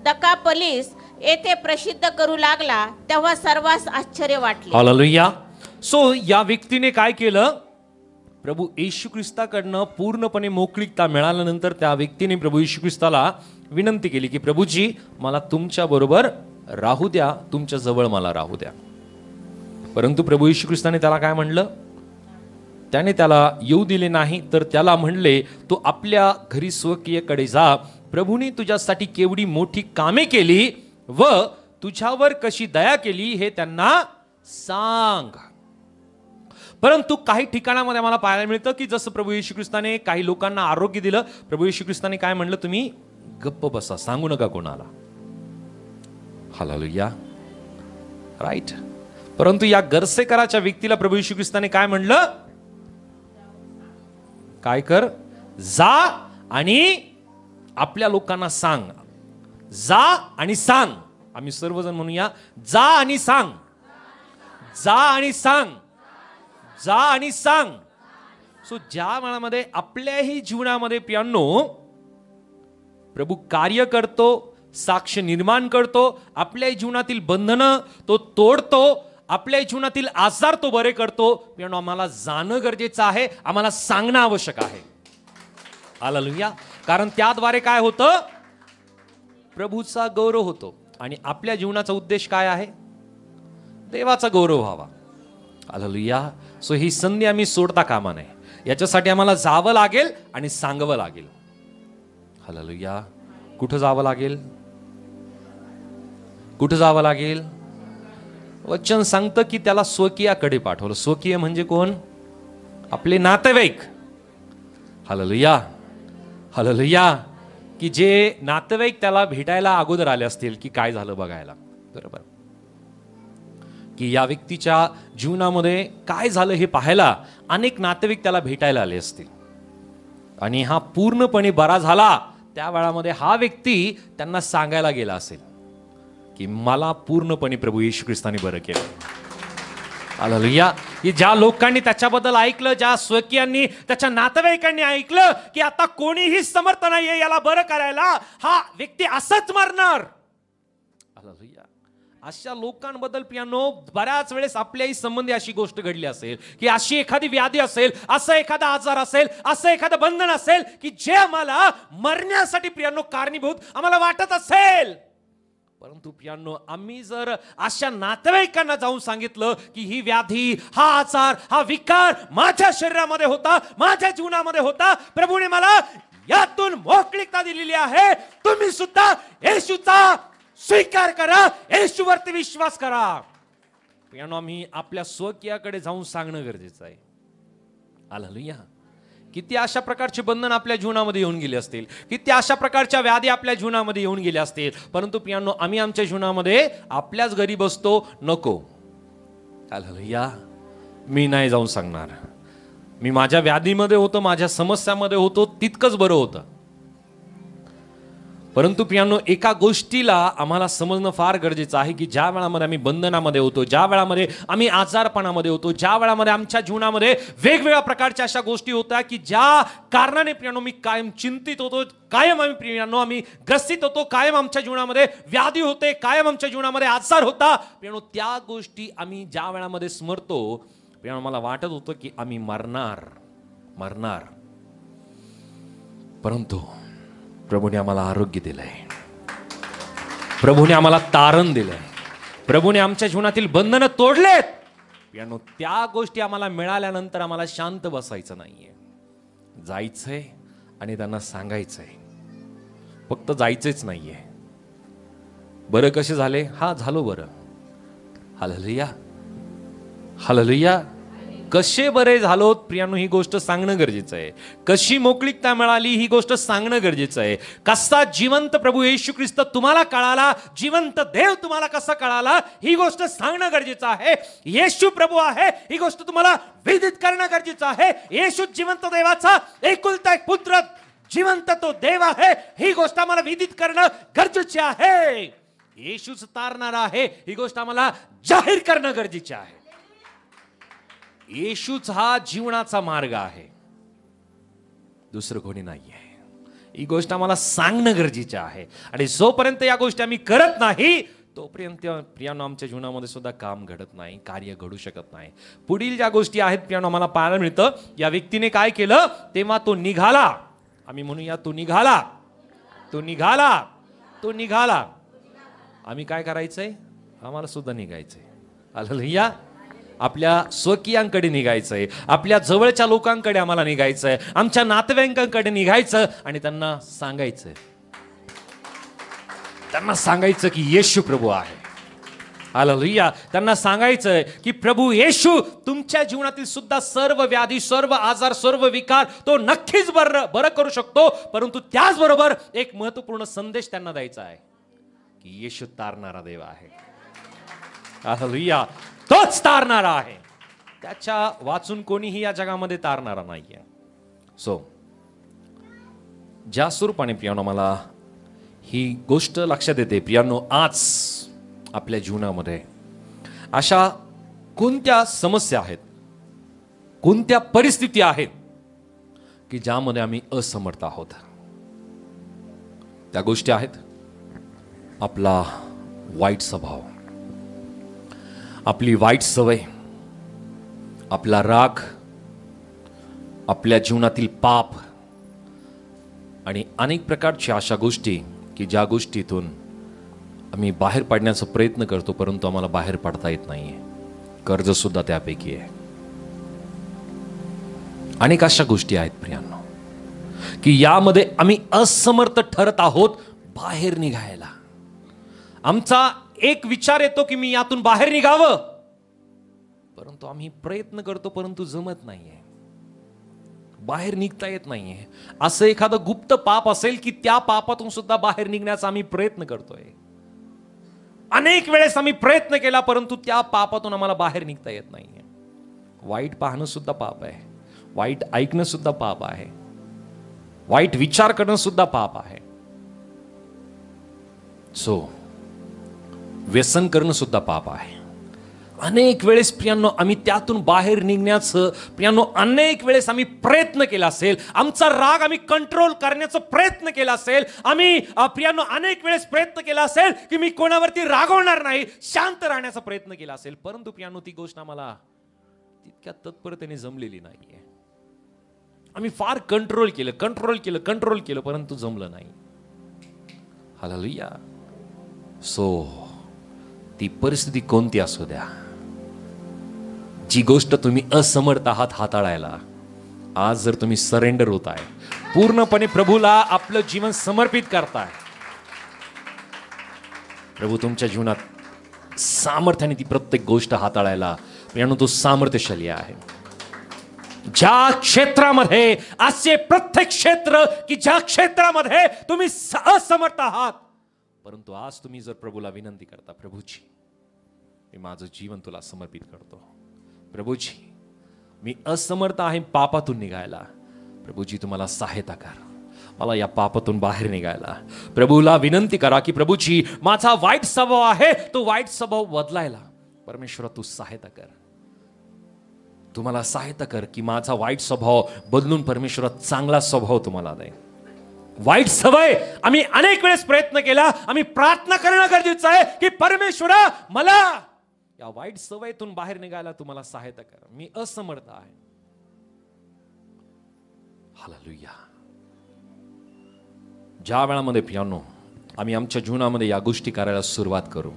दकापलीस येथे प्रसिद्ध करू लागला. तेव्हा सर्वांस आश्चर्य वाटले. हालेलुया. सो या व्यक्तीने काय केलं? प्रभू येशू ख्रिस्ताकडनं पूर्णपणे मोकळीकता मिळाल्यानंतर त्या व्यक्तीने प्रभू येशू ख्रिस्ताला विनंती केली की प्रभूजी मला तुमच्या बरोबर राहू द्या, तुमच्या जवळ मला राहू द्या. परंतु प्रभू येशू ख्रिस्ताने त्याला काय म्हणलं? त्याने त्याला येऊ दिले नाही. तर त्याला म्हणले, तू आपल्या घरी स्वकीयकडे जा, प्रभूने तुझ्यासाठी केवढी मोठी कामे केली व तुझ्यावर कशी दया केली हे त्यांना सांग. परंतु काही ठिकाणामध्ये मला पाहायला मिळतं की जसं प्रभू येशू ख्रिस्ताने काही लोकांना आरोग्य दिलं, प्रभू येशू ख्रिस्ताने काय म्हणलं? तुम्ही गप्प बसा, सांगू नका कोणाला. Hallelujah, right. परंतु या गर्सेकराच्या व्यक्तीला प्रभू येशू ख्रिस्ताने काय म्हणलं? काय कर? जा आणि आपल्या लोकांना सांग. जा आणि सांग. आम्ही सर्वजण म्हणूया, जा आणि सांग. जा आणि सांग. जा आणि सांग. सो ज्या वेळामध्ये आपल्याही जीवनामध्ये प्रियांनो प्रभू कार्य करतो, साक्ष निर्माण करतो, आपल्या जीवनातील बंधनं तो तोडतो, आपल्या जीवनातील आजार तो बरे करतो, प्रियांनो आम्हाला जाणं गरजेचं आहे, आम्हाला सांगणं आवश्यक आहे. हालेलुया. कारण त्याद्वारे काय होतं? प्रभूचा गौरव होतो आणि आपल्या जीवनाचा उद्देश काय आहे? देवाचा गौरव व्हावा. हालेलुया. सो ही संधी आम्ही सोडता कामा नये. याच्यासाठी आम्हाला जावं लागेल आणि सांगावं लागेल. हालेलुया. कुठं जावं लागेल? कुठं जावं लागेल? वचन सांगतं की त्याला स्वकीयाकडे पाठवलं. स्वकीय म्हणजे कोण? आपले नातेवाईक. Hallelujah, hallelujah. की जे नातेवाईक त्याला भेटायला अगोदर आले असतील की काय झालं बघायला. बरोबर. की या व्यक्तीच्या जीवनामध्ये काय झालं हे पाहायला अनेक नातेवाईक त्याला भेटायला आले असतील आणि हा पूर्णपणे बरा झाला त्या वेळामध्ये हा व्यक्ती त्यांना सांगायला गेला असेल की मला पूर्णपणे प्रभू येशू ख्रिस्ताने बरं केलं. हालेलुया. की ज्या लोकांनी त्याच्याबद्दल ऐकलं, ज्या स्वकीयांनी त्याच्या नातेवाईकांनी ऐकलं की आता कोणीही समर्थ नाहीये याला बरं करायला, हा व्यक्ती असंच मरणार. हालेलुया. अशा लोकांबद्दल प्रियांनो बऱ्याच वेळेस आपल्याही संबंधी अशी गोष्ट घडली असेल की अशी एखादी व्याधी असेल, असं एखादा आजार असेल, असं एखादं बंधन असेल की जे आम्हाला मरण्यासाठी प्रियांनो कारणीभूत आम्हाला वाटत असेल. परंतु प्रियांनो आम्ही जर अशा नातेवाईकांना जाऊन सांगितलं की ही व्याधी, हा आजार, हा विकार माझ्या शरीरामध्ये होता, माझ्या जीवनामध्ये होता, प्रभूने मला यातून मोकळीकता दिलेली आहे, तुम्ही सुद्धा येशूचा स्वीकार करा, येशूवरती विश्वास करा. प्रियांनो आम्ही आपल्या स्वकीयाकडे जाऊन सांगणं गरजेचं आहे. हालेलुया. किती अशा प्रकारचे बंधन आपल्या जीवनामध्ये येऊन गेले असतील, किती अशा प्रकारच्या व्याधी आपल्या जीवनामध्ये येऊन गेल्या असतील, परंतु प्रियांनो आम्ही आमच्या जीवनामध्ये आपल्याच घरी बसतो, नको हालेलुया, मी नाही जाऊन सांगणार, मी माझ्या व्याधीमध्ये होतो, माझ्या समस्यामध्ये होतो, तितकंच बरं होतं. परंतु प्रियांनो एका गोष्टीला आम्हाला समजणं फार गरजेचं आहे की ज्या वेळामध्ये आम्ही बंधनामध्ये होतो, ज्या वेळामध्ये आम्ही आजारपणामध्ये होतो, ज्या वेळामध्ये आमच्या जीवनामध्ये वेगवेगळ्या प्रकारच्या अशा गोष्टी होत्या की ज्या कारणाने प्रियांनो मी कायम चिंतित होतो, कायम आम्ही प्रियांनो आम्ही ग्रसित होतो, कायम आमच्या जीवनामध्ये व्याधी होते, कायम आमच्या जीवनामध्ये आजार होता. प्रियांनो त्या गोष्टी आम्ही ज्या वेळामध्ये स्मरतो, प्रियांनो मला वाटत होतं की आम्ही मरणार, परंतु प्रभूने आम्हाला आरोग्य दिलंय, प्रभूने आम्हाला तारण दिलंय, प्रभूने आमच्या जीवनातील बंधनं तोडलेत. प्रियांनो त्या गोष्टी आम्हाला मिळाल्यानंतर आम्हाला शांत बसायचं नाहीये, जायचंय आणि त्यांना सांगायचंय. फक्त जायचंच नाहीये. बरं कसे झाले? हा झालो बरं. Hallelujah, hallelujah. कसे बरे झालोत प्रियांनो ही गोष्ट सांगणं गरजेचं आहे. कशी मोकळीकता मिळाली ही गोष्ट सांगणं गरजेचं आहे. कसा जिवंत प्रभू येशू ख्रिस्त तुम्हाला कळाला, जिवंत देव तुम्हाला कसा कळाला ही गोष्ट सांगणं गरजेचं आहे. येशू प्रभू आहे ही गोष्ट तुम्हाला विदित करणं गरजेचं आहे. येशू जिवंत देवाचा एकुलता एक पुत्र, जिवंत तो देव आहे ही गोष्ट आम्हाला विदित करणं गरजेचे आहे. येशूच तारणारा आहे ही गोष्ट आम्हाला जाहीर करणं गरजेचे आहे. येशूच हा जीवनाचा मार्ग आहे, दुसरं कोणी नाहीये. ही गोष्ट आम्हाला सांगणं गरजेचं आहे. आणि जोपर्यंत या गोष्टी आम्ही करत नाही तोपर्यंत प्रियांनो आमच्या जीवनामध्ये सुद्धा काम घडत नाही, कार्य घडू शकत नाही. पुढील ज्या गोष्टी आहेत प्रियांनो आम्हाला पाहायला मिळतं, या व्यक्तीने काय केलं तेव्हा तो निघाला. आम्ही म्हणूया तो निघाला, तो निघाला, तो निघाला. आम्ही काय करायचंय? आम्हाला सुद्धा निघायचंय. हालेलुया. आपल्या स्वकीयांकडे निघायचंय, आपल्या जवळच्या लोकांकडे आम्हाला निघायचंय, आमच्या नातेवाईकांकडे निघायचं आणि त्यांना सांगायचं की येशू प्रभू आहे. हालेलुया. त्यांना सांगायचंय की प्रभू येशू तुमच्या जीवनातील सुद्धा सर्व व्याधी, सर्व आजार, सर्व विकार तो नक्कीच बरं करू शकतो. परंतु त्याचबरोबर एक महत्वपूर्ण संदेश त्यांना द्यायचा आहे की येशू तारणारा देव आहे. हालेलुया. तोच तारणारा आहे, त्याच्या वाचून कोणीही या जगामध्ये तारणारा नाहीये. ज्या स्वरूपाने प्रियांनो मला ही गोष्ट लक्षात येते, प्रियांनो आज आपल्या जीवनामध्ये अशा कोणत्या समस्या आहेत, कोणत्या परिस्थिती आहेत की ज्यामध्ये आम्ही असमर्थ आहोत. त्या गोष्टी आहेत आपला वाईट स्वभाव, आपली वाईट सवय, आपला राग, आपल्या जीवनातील पाप आणि अनेक प्रकारच्या अशा गोष्टी की ज्या गोष्टीतून आम्ही बाहेर पडण्याचा प्रयत्न करतो परंतु आम्हाला बाहेर पडता येत नाहीये. कर्ज सुद्धा त्यापैकी आहे. अनेक अशा गोष्टी आहेत प्रियांनो की यामध्ये आम्ही असमर्थ ठरत आहोत बाहेर निघायला. आमचा एक विचार येतो की मी यातून बाहेर निघावं, परंतु आम्ही प्रयत्न करतो परंतु जमत नाहीये, बाहेर निघता येत नाहीये. असं एखादं गुप्त पाप असेल की त्या पापातून सुद्धा बाहेर निघण्याचा आम्ही प्रयत्न करतोय. अनेक वेळेस आम्ही प्रयत्न केला परंतु त्या पापातून आम्हाला बाहेर निघता येत नाहीये. वाईट पाहणं सुद्धा पाप आहे, वाईट ऐकणं सुद्धा पाप आहे, वाईट विचार करणं सुद्धा पाप आहे. व्यसन करणं सुद्धा पाप आहे. अनेक वेळेस प्रियांनो आम्ही त्यातून बाहेर निघण्याचं प्रियांनो अनेक वेळेस आम्ही प्रयत्न केला असेल. आमचा राग आम्ही कंट्रोल करण्याचा प्रयत्न केला असेल. आम्ही प्रियांनो अनेक वेळेस प्रयत्न केला असेल की मी कोणावरती रागवणार नाही, शांत राहण्याचा प्रयत्न केला असेल. परंतु प्रियांनो ती गोष्ट आम्हाला तितक्या तत्परतेने जमलेली नाहीये. आम्ही फार कंट्रोल केलं परंतु जमलं नाही. हालेलुया. ती परिस्थिती कोणती असू द्या, जी गोष्ट तुम्ही असमर्थ आहात हाताळायला, आज जर तुम्ही सरेंडर होताय, पूर्णपणे प्रभूला आपलं जीवन समर्पित करताय, प्रभू तुमच्या जीवनात सामर्थ्याने ती प्रत्येक गोष्ट हाताळायला प्रियांनो तो सामर्थ्यशाली आहे. ज्या क्षेत्रामध्ये असे प्रत्येक क्षेत्र की ज्या क्षेत्रामध्ये तुम्ही असमर्थ आहात, परंतु आज तुम्ही जर प्रभूला विनंती करता, प्रभूजी मी माझं जीवन तुला समर्पित करतो, प्रभूजी मी असमर्थ आहे पापातून निघायला, प्रभूजी तुम्हाला सहायता कर मला या पापातून बाहेर निघायला. प्रभूला विनंती करा की प्रभूजी माझा वाईट स्वभाव आहे तो वाईट स्वभाव बदलायला परमेश्वरा तू सहायता कर, तुम्हाला सहायता कर की माझा वाईट स्वभाव बदलून परमेश्वरा चांगला स्वभाव तुम्हाला दे. वाईट सवय आम्ही अनेक वेळेस प्रयत्न केला, आम्ही प्रार्थना करणं गरजेचं आहे की परमेश्वरा मला या वाईट सवयीतून बाहेर निघायला तुम्हाला सहायता कर, मी असमर्थ आहे. हालेलुया. ज्या वेळामध्ये पियानो आम्ही आमच्या जीवनामध्ये या गोष्टी करायला सुरुवात करू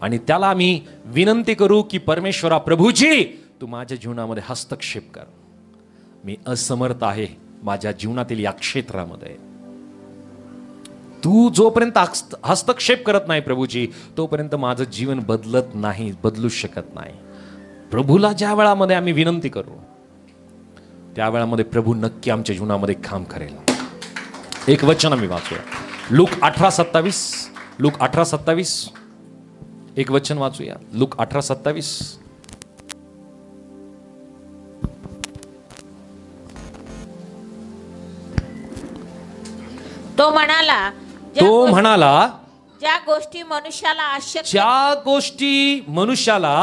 आणि त्याला आम्ही विनंती करू की परमेश्वरा प्रभूजी तू माझ्या जीवनामध्ये हस्तक्षेप कर, मी असमर्थ आहे माझ्या जीवनातील या क्षेत्रामध्ये, तू जोपर्यंत हस्तक्षेप करत नाही प्रभूजी तोपर्यंत माझं जीवन बदलत नाही, बदलू शकत नाही. प्रभूला ज्या वेळामध्ये आम्ही विनंती करू त्या वेळामध्ये प्रभू नक्की आमच्या जीवनामध्ये काम करेल. एक वचन आम्ही वाचूया, लूक 18:27. लूक 18:27 एक वचन वाचूया, लूक 18:27. तो म्हणाला ज्या गोष्टी मनुष्याला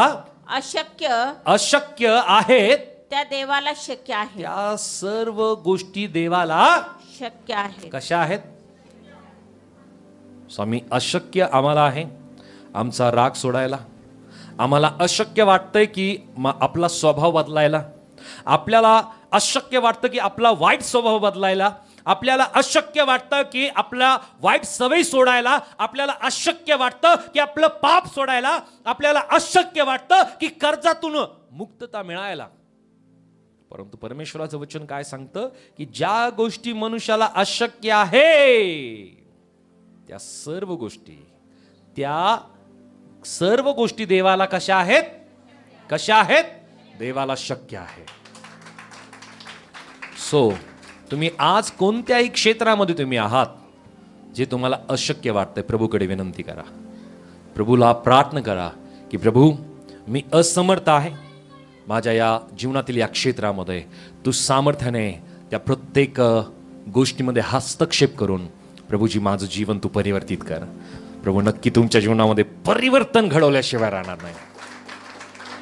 अशक्य आहेत त्या देवाला शक्य आहे. त्या सर्व गोष्टी देवाला शक्य आहे. कशा आहेत स्वामी? अशक्य आम्हाला आहे आमचा राग सोडायला, आम्हाला अशक्य वाटतंय की आपला स्वभाव बदलायला, आपल्याला अशक्य वाटतं की आपला वाईट स्वभाव बदलायला, आपल्याला अशक्य वाटतं की आपला वाईट सवय सोडायला, आपल्याला अशक्य वाटतं की आपलं पाप सोडायला, आपल्याला अशक्य वाटतं की कर्जातून मुक्तता मिळायला. परंतु परमेश्वराचं वचन काय सांगतं की ज्या गोष्टी मनुष्याला अशक्य आहे त्या सर्व गोष्टी देवाला कशा आहेत? देवाला शक्य आहे. सो तुम्ही आज कोणत्याही क्षेत्रामध्ये तुम्ही आहात जे तुम्हाला अशक्य वाटतंय, प्रभूकडे विनंती करा, प्रभूला प्रार्थना करा की प्रभू मी असमर्थ आहे माझ्या या जीवनातील या क्षेत्रामध्ये, तू सामर्थ्याने त्या प्रत्येक गोष्टीमध्ये हस्तक्षेप करून प्रभूजी माझं जीवन तू परिवर्तित कर. प्रभू नक्की तुमच्या जीवनामध्ये परिवर्तन घडवल्याशिवाय राहणार नाही,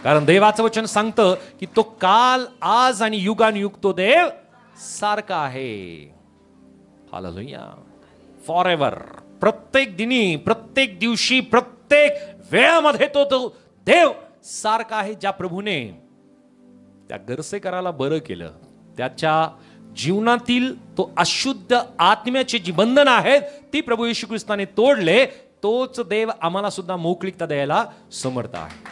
कारण देवाचं वचन सांगतं की तो काल आज आणि युगानुयुग तो देव सारखा आहे. हालेलुया. फॉर एव्हर, प्रत्येक दिनी, प्रत्येक दिवशी, प्रत्येक वेळामध्ये तो देव सारखा आहे. ज्या प्रभूने त्या गरसेकराला बरं केलं, त्याच्या जीवनातील तो अशुद्ध आत्म्याची जी बंधनं आहेत ती प्रभू येशू ख्रिस्ताने तोडले, तोच देव आम्हाला सुद्धा मोकळीकता द्यायला समर्थ आहे.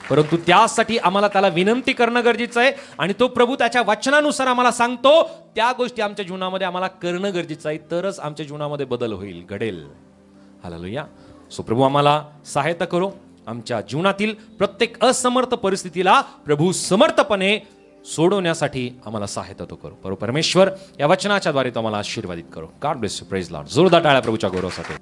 परंतु त्यासाठी आम्हाला त्याला विनंती करणं गरजेचं आहे आणि तो प्रभू त्याच्या वचनानुसार आम्हाला सांगतो त्या गोष्टी आमच्या जीवनामध्ये आम्हाला करणं गरजेचं आहे, तरच आमच्या जीवनामध्ये बदल होईल, घडेल. हालेलुया. सो प्रभू आम्हाला सहायता करो, आमच्या जीवनातील प्रत्येक असमर्थ परिस्थितीला प्रभू समर्थपणे सोडवण्यासाठी आम्हाला सहायता तो करो. परमेश्वर या वचनाच्या द्वारे तो आम्हाला आशीर्वादित करो. God bless you. Praise Lord. जोरदार टाळ्या प्रभूच्या गौरवासाठी.